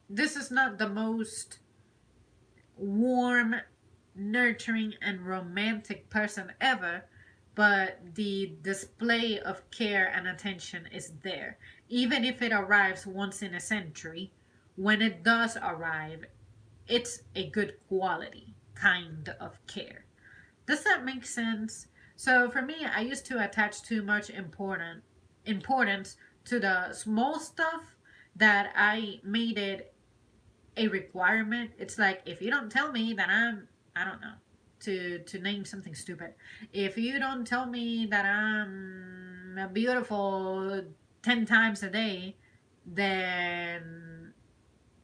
this is not the most warm, nurturing, and romantic person ever, but the display of care and attention is there. Even if it arrives once in a century, when it does arrive, it's a good quality kind of care. Does that make sense? So for me, I used to attach too much importance to the small stuff that I made it a requirement. It's like if you don't tell me that I don't know, to name something stupid. If you don't tell me that I'm beautiful 10 times a day, then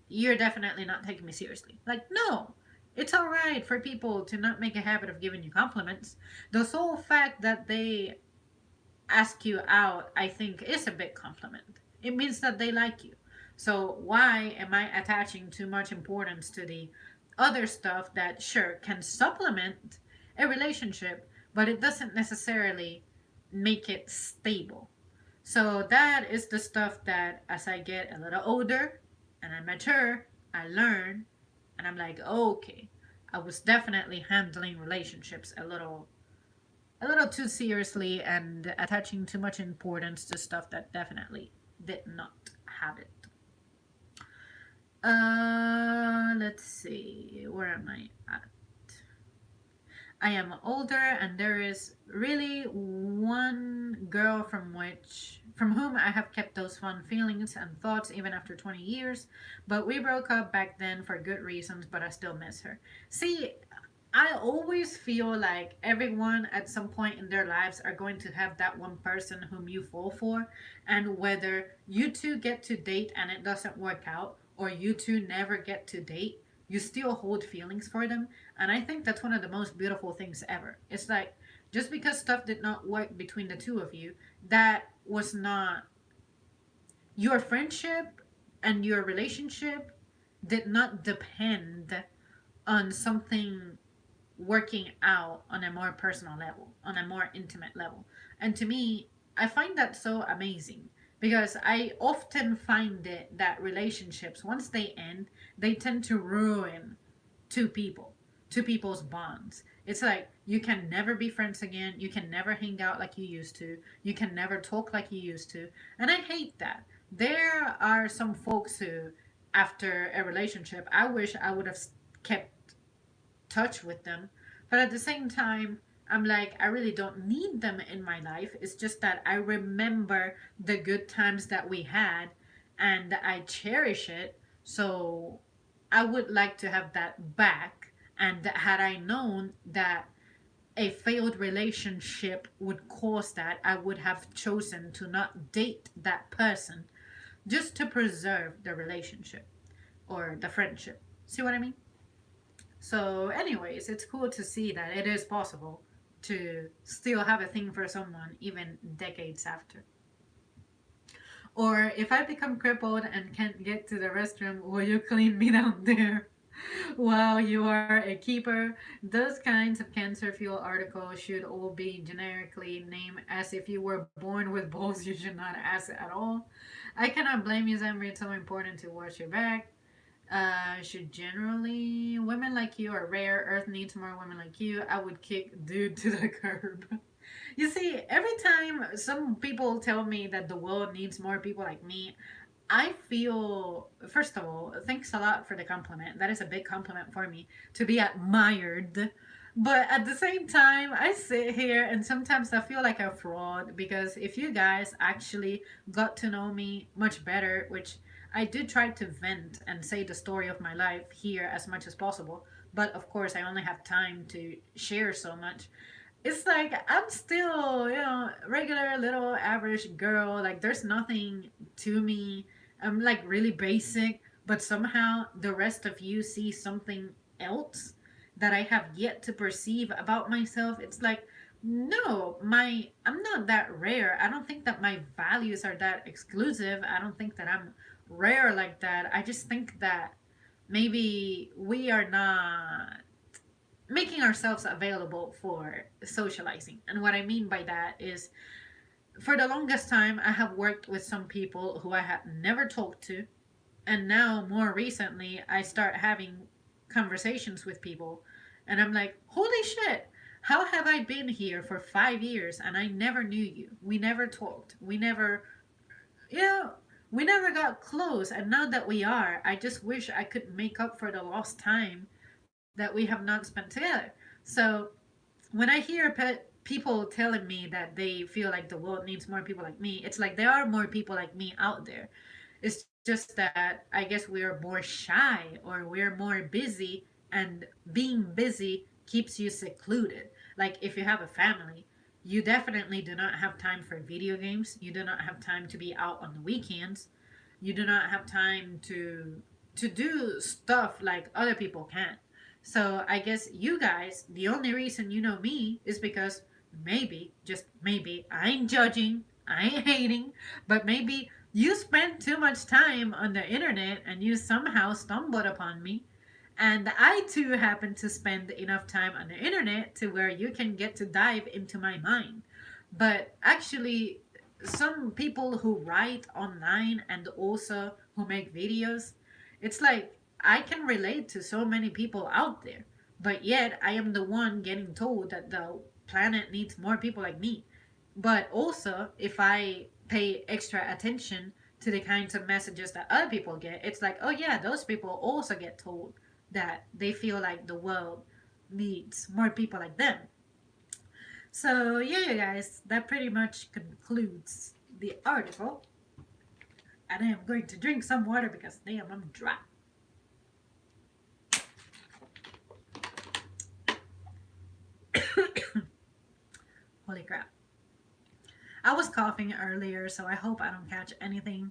you're definitely not taking me seriously. Like, no. It's all right for people to not make a habit of giving you compliments. The sole fact that they ask you out, I think, is a big compliment. It means that they like you. So why am I attaching too much importance to the other stuff that sure can supplement a relationship, but it doesn't necessarily make it stable? So that is the stuff that as I get a little older and I mature, I learn and I'm like, oh, okay, I was definitely handling relationships a little too seriously and attaching too much importance to stuff that definitely did not have it. Let's see. Where am I at? I am older, and there is really one girl from whom I have kept those fond feelings and thoughts even after 20 years. But we broke up back then for good reasons, but I still miss her. See, I always feel like everyone at some point in their lives are going to have that one person whom you fall for, and whether you two get to date and it doesn't work out, or you two never get to date, you still hold feelings for them. And I think that's one of the most beautiful things ever. It's like just because stuff did not work between the two of you, that was not your friendship and your relationship did not depend on something working out on a more personal level, on a more intimate level. And to me, I find that so amazing because I often find it that relationships, once they end, they tend to ruin two people, two people's bonds. It's like you can never be friends again. You can never hang out like you used to. You can never talk like you used to. And I hate that. There are some folks who, after a relationship, I wish I would have kept touch with them. But at the same time, I'm like, I really don't need them in my life. It's just that I remember the good times that we had and I cherish it. So I would like to have that back. And had I known that a failed relationship would cause that, I would have chosen to not date that person just to preserve the relationship or the friendship. See what I mean? So, anyways, it's cool to see that it is possible to still have a thing for someone even decades after. Or if I become crippled and can't get to the restroom, will you clean me down there? While you are a keeper, those kinds of cancer fuel articles should all be generically named as if you were born with balls you should not ask at all. I cannot blame you, Zambri. It's so important to watch your back. Should generally women like you are rare. Earth needs more women like you. I would kick dude to the curb. You see, every time some people tell me that the world needs more people like me, I feel, first of all, thanks a lot for the compliment. That is a big compliment for me to be admired. But at the same time, I sit here and sometimes I feel like a fraud because if you guys actually got to know me much better, which I did try to vent and say the story of my life here as much as possible, but of course I only have time to share so much. It's like I'm still, regular little average girl. Like there's nothing to me. I'm like really basic, but somehow the rest of you see something else that I have yet to perceive about myself. It's like, no, my I'm not that rare. I don't think that my values are that exclusive. I don't think that I'm rare like that. I just think that maybe we are not making ourselves available for socializing. And what I mean by that is for the longest time I have worked with some people who I had never talked to, and now more recently I start having conversations with people and I'm like, holy shit, how have I been here for 5 years and I never knew you? We never talked. You know, we never got close, and now that we are, I just wish I could make up for the lost time that we have not spent together. So when I hear people telling me that they feel like the world needs more people like me, it's like there are more people like me out there. It's just that I guess we're more shy or we're more busy, and being busy keeps you secluded. Like if you have a family, you definitely do not have time for video games. You do not have time to be out on the weekends. You do not have time to do stuff like other people can. So I guess you guys, the only reason you know me is because maybe, just maybe, I ain't judging, I ain't hating, but maybe you spent too much time on the internet and you somehow stumbled upon me. And I too happen to spend enough time on the internet to where you can get to dive into my mind. But actually, some people who write online and also who make videos, it's like I can relate to so many people out there, but yet I am the one getting told that the planet needs more people like me. But also, if I pay extra attention to the kinds of messages that other people get, it's like, oh yeah, those people also get told that they feel like the world needs more people like them. So, yeah, you guys, that pretty much concludes the article. And I am going to drink some water because damn, I'm dry. Holy crap. I was coughing earlier, so I hope I don't catch anything.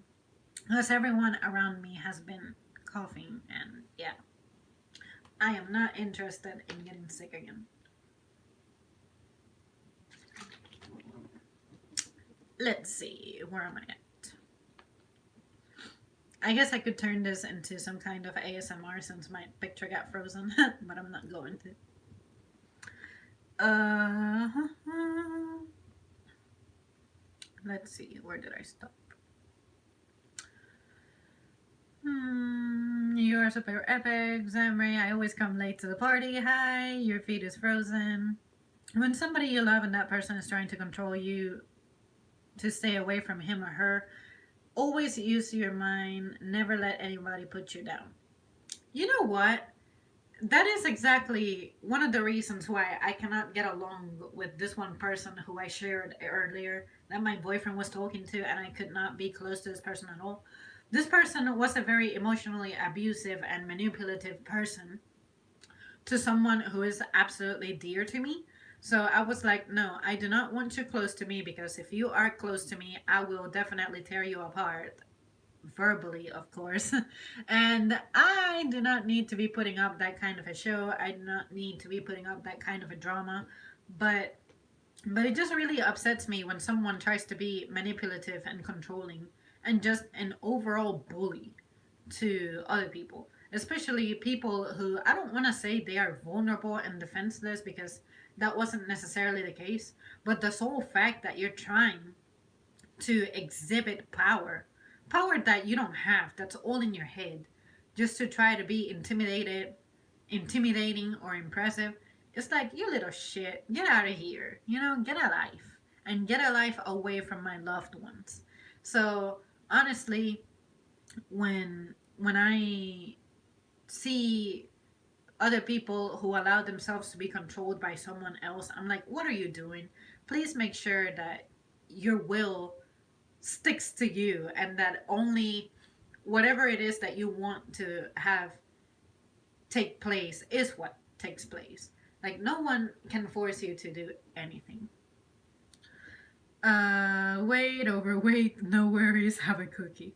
Because everyone around me has been coughing, and yeah, I am not interested in getting sick again. Let's see, where am I at? I guess I could turn this into some kind of ASMR since my picture got frozen, but I'm not going to. Uh, let's see, where did I stop? You are super epic, Zamri. I always come late to the party. Hi, your feet is frozen. When somebody you love and that person is trying to control you to stay away from him or her, always use your mind. Never let anybody put you down. You know what? That is exactly one of the reasons why I cannot get along with this one person who I shared earlier that my boyfriend was talking to, and I could not be close to this person at all. This person was a very emotionally abusive and manipulative person to someone who is absolutely dear to me. So I was like, no, I do not want you close to me because if you are close to me, I will definitely tear you apart. Verbally, of course. And I do not need to be putting up that kind of a show. I do not need to be putting up that kind of a drama. But it just really upsets me when someone tries to be manipulative and controlling and just an overall bully to other people, especially people who I don't want to say they are vulnerable and defenseless because that wasn't necessarily the case, but the sole fact that you're trying to exhibit power that you don't have, that's all in your head, just to try to be intimidating or impressive. It's like, you little shit, get out of here, get a life and get a life away from my loved ones. So honestly, when I see other people who allow themselves to be controlled by someone else, I'm like, what are you doing? Please make sure that your will sticks to you and that only whatever it is that you want to have take place is what takes place. Like, no one can force you to do anything. Weight, overweight, no worries, have a cookie.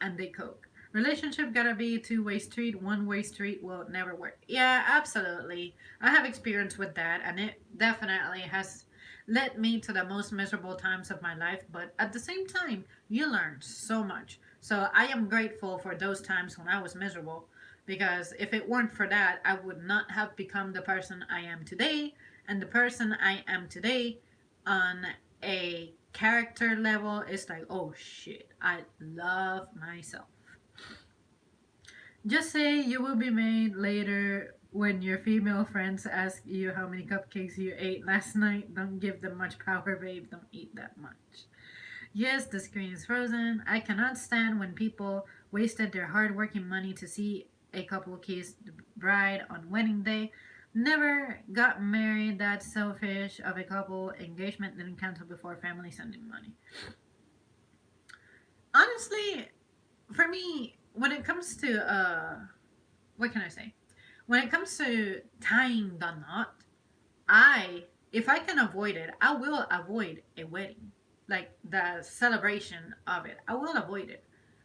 And they coke. Relationship gotta be two-way street, one-way street will never work. Yeah, absolutely. I have experience with that, and it definitely has led me to the most miserable times of my life. But at the same time, you learn so much. So I am grateful for those times when I was miserable, because if it weren't for that, I would not have become the person I am today. And the person I am today on a character level is like, oh shit, I love myself. Just say you will be made later when your female friends ask you how many cupcakes you ate last night. Don't give them much power, babe. Don't eat that much. Yes, the screen is frozen. I cannot stand when people wasted their hard working money to see a couple kiss the bride on wedding day. Never got married. That selfish of a couple. Engagement didn't cancel before family sending money. Honestly, for me, when it comes to what can I say? When it comes to tying the knot, I if I can avoid it, I will avoid a wedding. Like the celebration of it. I will avoid it.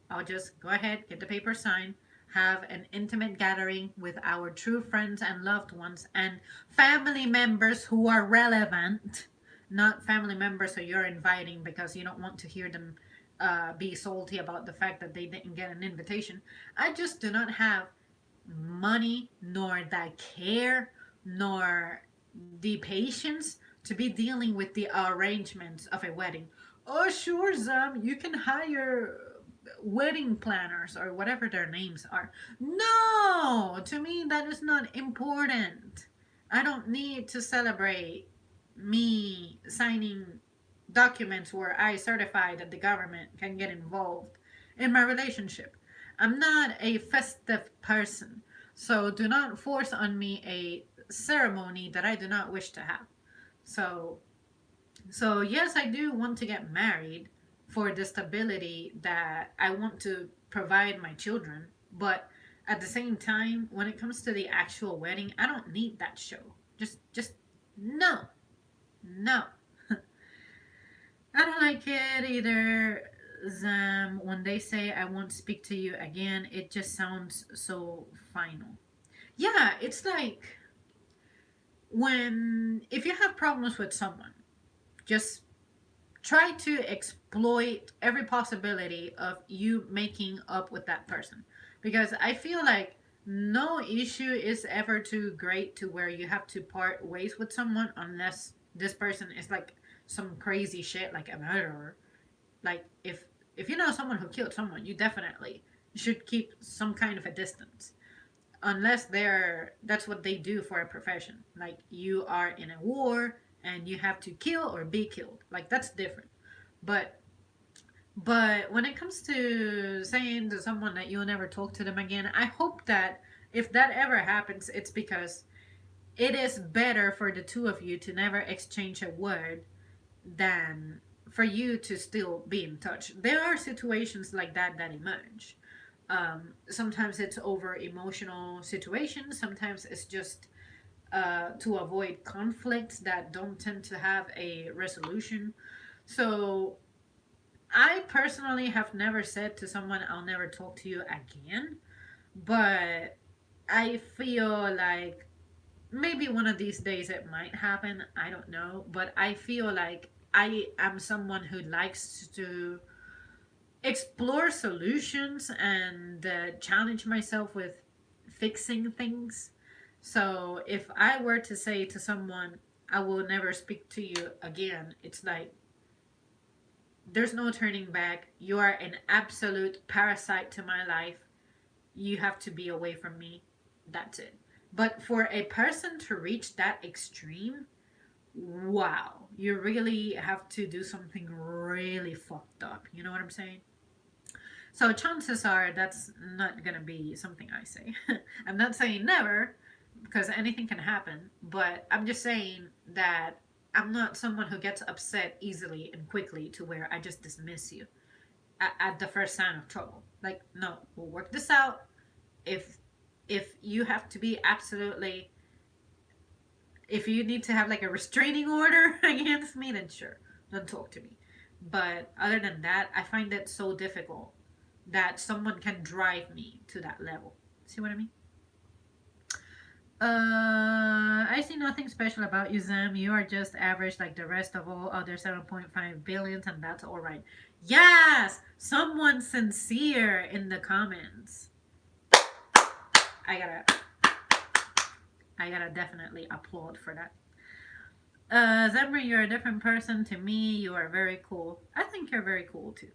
I'll just go ahead, get the paper signed, have an intimate gathering with our true friends and loved ones and family members who are relevant, not family members who you're inviting because you don't want to hear them be salty about the fact that they didn't get an invitation. I just do not have money, nor the care, nor the patience to be dealing with the arrangements of a wedding. Oh, sure, Zam, you can hire wedding planners or whatever their names are. No, to me, that is not important. I don't need to celebrate me signing documents where I certify that the government can get involved in my relationship. I'm not a festive person, so do not force on me a ceremony that I do not wish to have. So, so yes, I do want to get married for the stability that I want to provide my children, but at the same time, when it comes to the actual wedding, I don't need that show. Just no, no. I don't like it either. Them when they say I won't speak to you again, it just sounds so final. Yeah, it's like when if you have problems with someone, just try to exploit every possibility of you making up with that person. Because I feel like no issue is ever too great to where you have to part ways with someone unless this person is like some crazy shit like a murderer. Like if you know someone who killed someone, you definitely should keep some kind of a distance. Unless that's what they do for a profession. Like you are in a war and you have to kill or be killed. Like that's different. But but when it comes to saying to someone that you'll never talk to them again, I hope that if that ever happens, it's because it is better for the two of you to never exchange a word than for you to still be in touch. There are situations like that that emerge. Sometimes it's over emotional situations. Sometimes it's just to avoid conflicts that don't tend to have a resolution. So I personally have never said to someone, I'll never talk to you again. But I feel like maybe one of these days it might happen. I don't know. But I feel like I am someone who likes to explore solutions and challenge myself with fixing things. So if I were to say to someone, I will never speak to you again, it's like there's no turning back. You are an absolute parasite to my life. You have to be away from me. That's it. But for a person to reach that extreme, wow, you really have to do something really fucked up. You know what I'm saying? So chances are that's not gonna be something I say. I'm not saying never, because anything can happen. But I'm just saying that I'm not someone who gets upset easily and quickly to where I just dismiss you at the first sign of trouble. Like, no, we'll work this out. If you have to be absolutely, if you need to have like a restraining order against me, then sure, don't talk to me. But other than that, I find it so difficult that someone can drive me to that level. See what I mean? I see nothing special about you, Zem. You are just average like the rest of all other 7.5 billions, and that's alright. Yes! Someone sincere in the comments. I gotta, I gotta definitely applaud for that. Zemra, you're a different person to me. You are very cool. I think you're very cool too.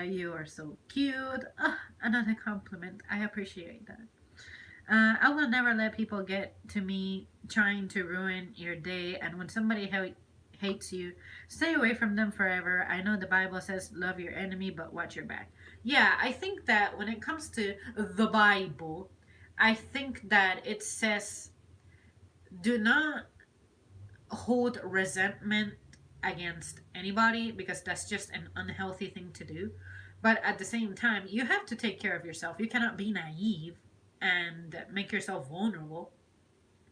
You are so cute. Another compliment. I appreciate that. I will never let people get to me trying to ruin your day. And when somebody hates you, stay away from them forever. I know the Bible says love your enemy, but watch your back. Yeah, I think that when it comes to the Bible, I think that it says do not hold resentment against anybody because that's just an unhealthy thing to do. But at the same time, you have to take care of yourself. You cannot be naive and make yourself vulnerable.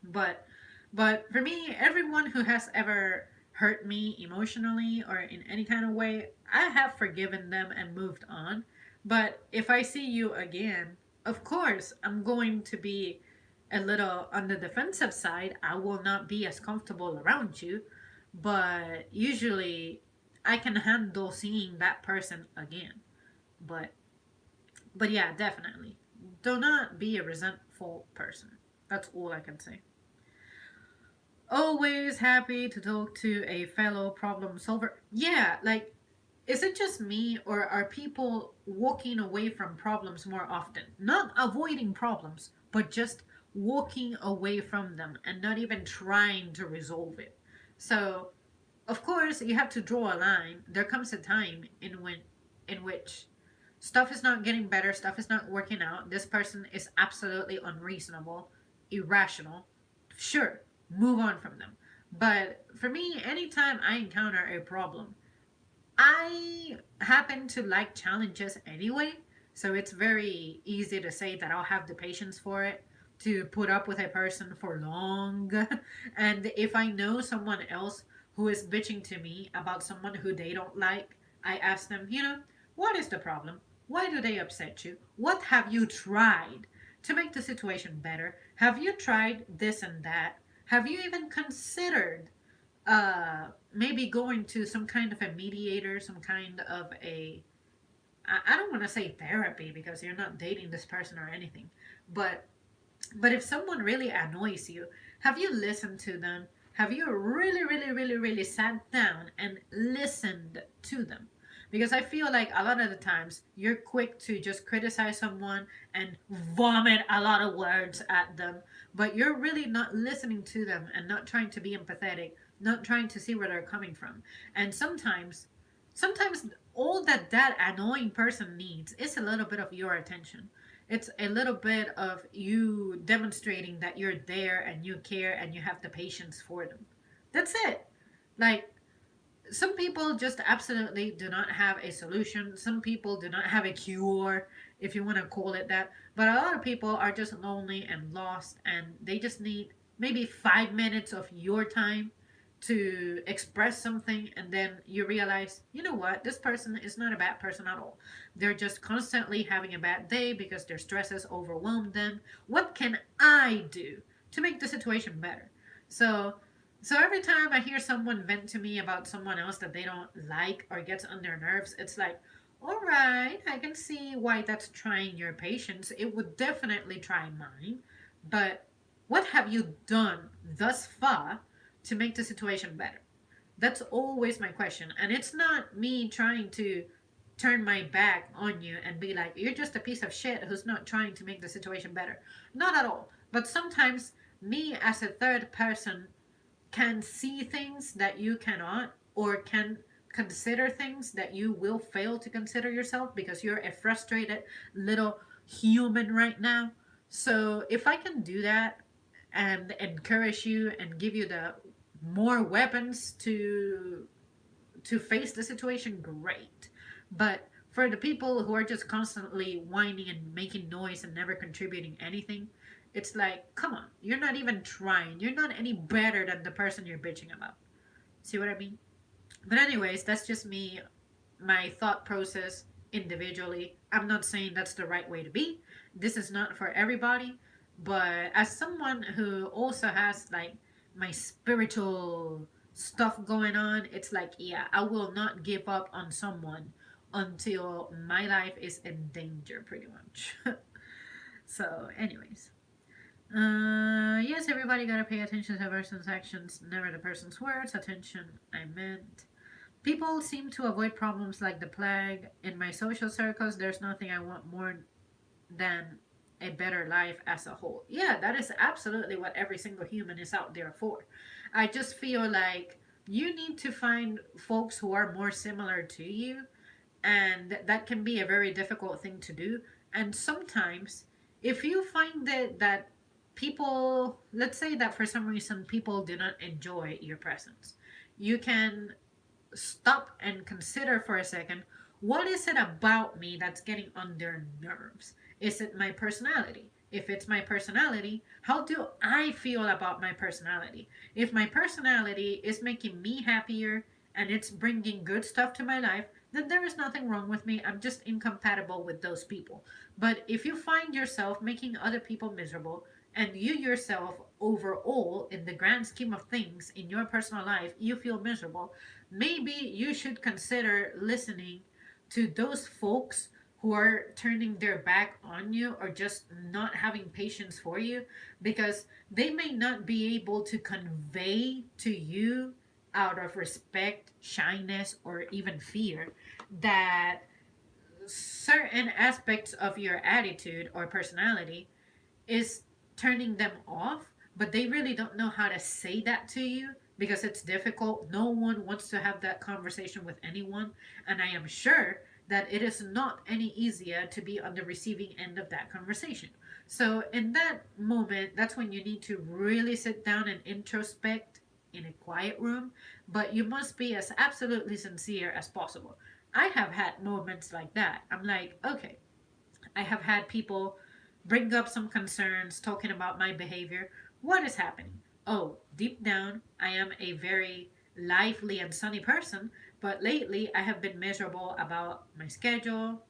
But for me, everyone who has ever hurt me emotionally or in any kind of way, I have forgiven them and moved on. But if I see you again, of course, I'm going to be a little on the defensive side. I will not be as comfortable around you, but usually I can handle seeing that person again. But yeah, definitely. Do not be a resentful person. That's all I can say. Always happy to talk to a fellow problem solver. Yeah, like, is it just me or are people walking away from problems more often? Not avoiding problems, but just walking away from them and not even trying to resolve it. So, of course, you have to draw a line. There comes a time in which stuff is not getting better, stuff is not working out. This person is absolutely unreasonable, irrational. Sure, move on from them. But for me, anytime I encounter a problem, I happen to like challenges anyway, so it's very easy to say that I'll have the patience for it to put up with a person for long. And if I know someone else who is bitching to me about someone who they don't like, I ask them, what is the problem? Why do they upset you? What have you tried to make the situation better? Have you tried this and that? Have you even considered maybe going to some kind of a mediator, some kind of a, I don't want to say therapy because you're not dating this person or anything, but if someone really annoys you, have you listened to them? Have you really, really, really, really sat down and listened to them? Because I feel like a lot of the times you're quick to just criticize someone and vomit a lot of words at them, but you're really not listening to them and not trying to be empathetic, not trying to see where they're coming from. And sometimes all that annoying person needs is a little bit of your attention. It's a little bit of you demonstrating that you're there and you care and you have the patience for them. That's it. Like, some people just absolutely do not have a solution. Some people do not have a cure, if you want to call it that. But a lot of people are just lonely and lost, and they just need maybe 5 minutes of your time to express something, and then you realize, you know what, this person is not a bad person at all. They're just constantly having a bad day because their stress has overwhelmed them. What can I do to make the situation better? So every time I hear someone vent to me about someone else that they don't like or gets on their nerves, it's like, all right, I can see why that's trying your patience. It would definitely try mine. But what have you done thus far to make the situation better? That's always my question. And it's not me trying to turn my back on you and be like, you're just a piece of shit who's not trying to make the situation better. Not at all. But sometimes me as a third person can see things that you cannot, or can consider things that you will fail to consider yourself because you're a frustrated little human right now. So if I can do that, and encourage you and give you the more weapons to face the situation, great. But for the people who are just constantly whining and making noise and never contributing anything, it's like, come on, you're not even trying. You're not any better than the person you're bitching about. See what I mean? But anyways, that's just me, my thought process individually. I'm not saying that's the right way to be. This is not for everybody. But as someone who also has like my spiritual stuff going on, it's like, yeah, I will not give up on someone until my life is in danger, pretty much. So, anyways. Yes, everybody gotta pay attention to a person's actions, never the person's words. Attention, I meant. People seem to avoid problems like the plague. In my social circles, there's nothing I want more than a better life as a whole. Yeah, that is absolutely what every single human is out there for. I just feel like you need to find folks who are more similar to you, and that can be a very difficult thing to do. And sometimes, if you find that people, let's say that for some reason people do not enjoy your presence, you can stop and consider for a second, what is it about me that's getting on their nerves? Is it my personality? If it's my personality, how do I feel about my personality? If my personality is making me happier and it's bringing good stuff to my life, then there is nothing wrong with me. I'm just incompatible with those people. But if you find yourself making other people miserable, and you yourself, overall, in the grand scheme of things in your personal life, you feel miserable, maybe you should consider listening to those folks who are turning their back on you or just not having patience for you, because they may not be able to convey to you out of respect, shyness, or even fear that certain aspects of your attitude or personality is turning them off, but they really don't know how to say that to you because it's difficult. No one wants to have that conversation with anyone, and I am sure that it is not any easier to be on the receiving end of that conversation. So, in that moment, that's when you need to really sit down and introspect in a quiet room, but you must be as absolutely sincere as possible. I have had moments like that. I'm like, okay, I have had people bring up some concerns talking about my behavior. What is happening? Oh, deep down, I am a very lively and sunny person, but lately I have been miserable about my schedule,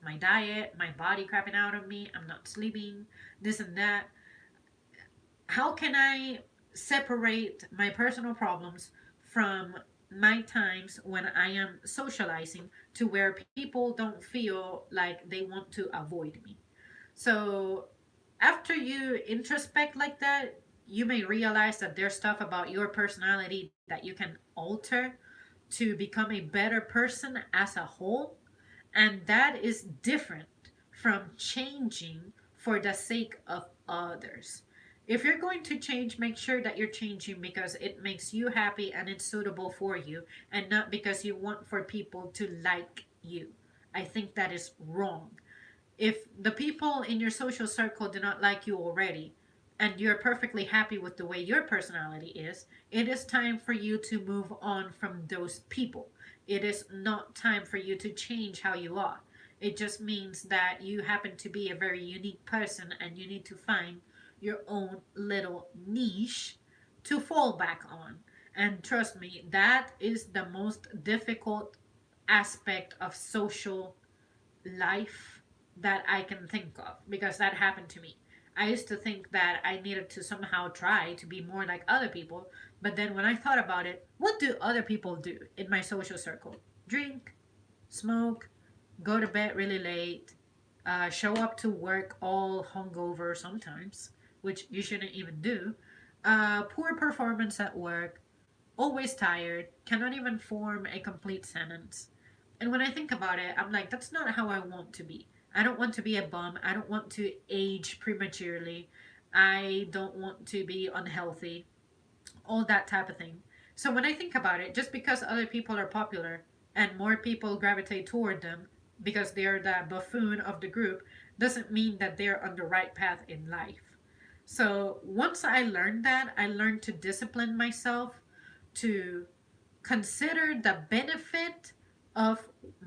my diet, my body crapping out on me, I'm not sleeping, this and that. How can I separate my personal problems from my times when I am socializing to where people don't feel like they want to avoid me? So after you introspect like that, you may realize that there's stuff about your personality that you can alter to become a better person as a whole. And that is different from changing for the sake of others. If you're going to change, make sure that you're changing because it makes you happy and it's suitable for you, and not because you want for people to like you. I think that is wrong. If the people in your social circle do not like you already and you're perfectly happy with the way your personality is, it is time for you to move on from those people. It is not time for you to change how you are. It just means that you happen to be a very unique person and you need to find your own little niche to fall back on. And trust me, that is the most difficult aspect of social life that I can think of because that happened to me. I used to think that I needed to somehow try to be more like other people, but then when I thought about it, what do other people do in my social circle? Drink, smoke, go to bed really late, show up to work all hungover sometimes, which you shouldn't even do, poor performance at work, always tired, cannot even form a complete sentence. And when I think about it, I'm like, that's not how I want to be. I don't want to be a bum. I don't want to age prematurely. I don't want to be unhealthy, all that type of thing. So when I think about it, just because other people are popular and more people gravitate toward them because they're the buffoon of the group doesn't mean that they're on the right path in life. So once I learned that, I learned to discipline myself, to consider the benefit of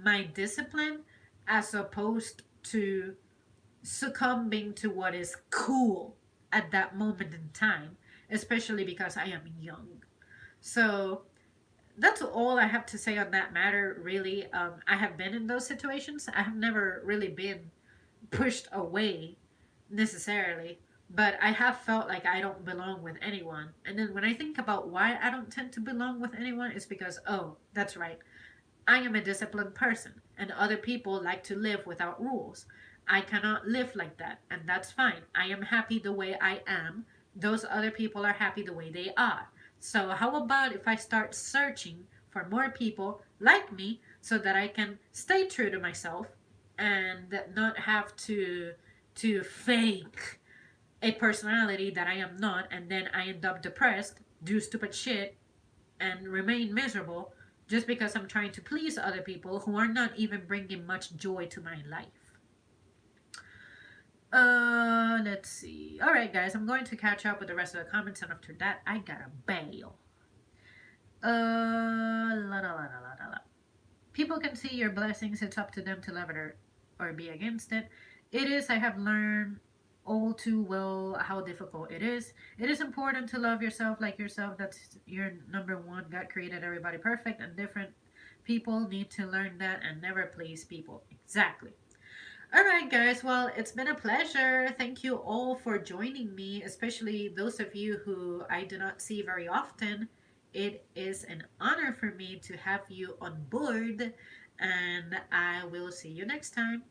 my discipline as opposed to succumbing to what is cool at that moment in time, especially because I am young. So that's all I have to say on that matter, really. I have been in those situations. I have never really been pushed away necessarily, but I have felt like I don't belong with anyone. And then when I think about why I don't tend to belong with anyone, it's because, oh, that's right. I am a disciplined person, and other people like to live without rules. I cannot live like that, and that's fine. I am happy the way I am. Those other people are happy the way they are. So, how about if I start searching for more people like me so that I can stay true to myself and not have to fake a personality that I am not, and then I end up depressed, do stupid shit, and remain miserable just because I'm trying to please other people who are not even bringing much joy to my life. Let's see. All right, guys, I'm going to catch up with the rest of the comments, and after that, I gotta bail. La la la la la la. People can see your blessings. It's up to them to love it or be against it. It is. I have learned all too well how difficult it is. It is important to love yourself like yourself. That's your number one. God created everybody perfect and different. People need to learn that and never please people. Exactly. All right, guys. Well, it's been a pleasure. Thank you all for joining me, especially those of you who I do not see very often. It is an honor for me to have you on board, and I will see you next time.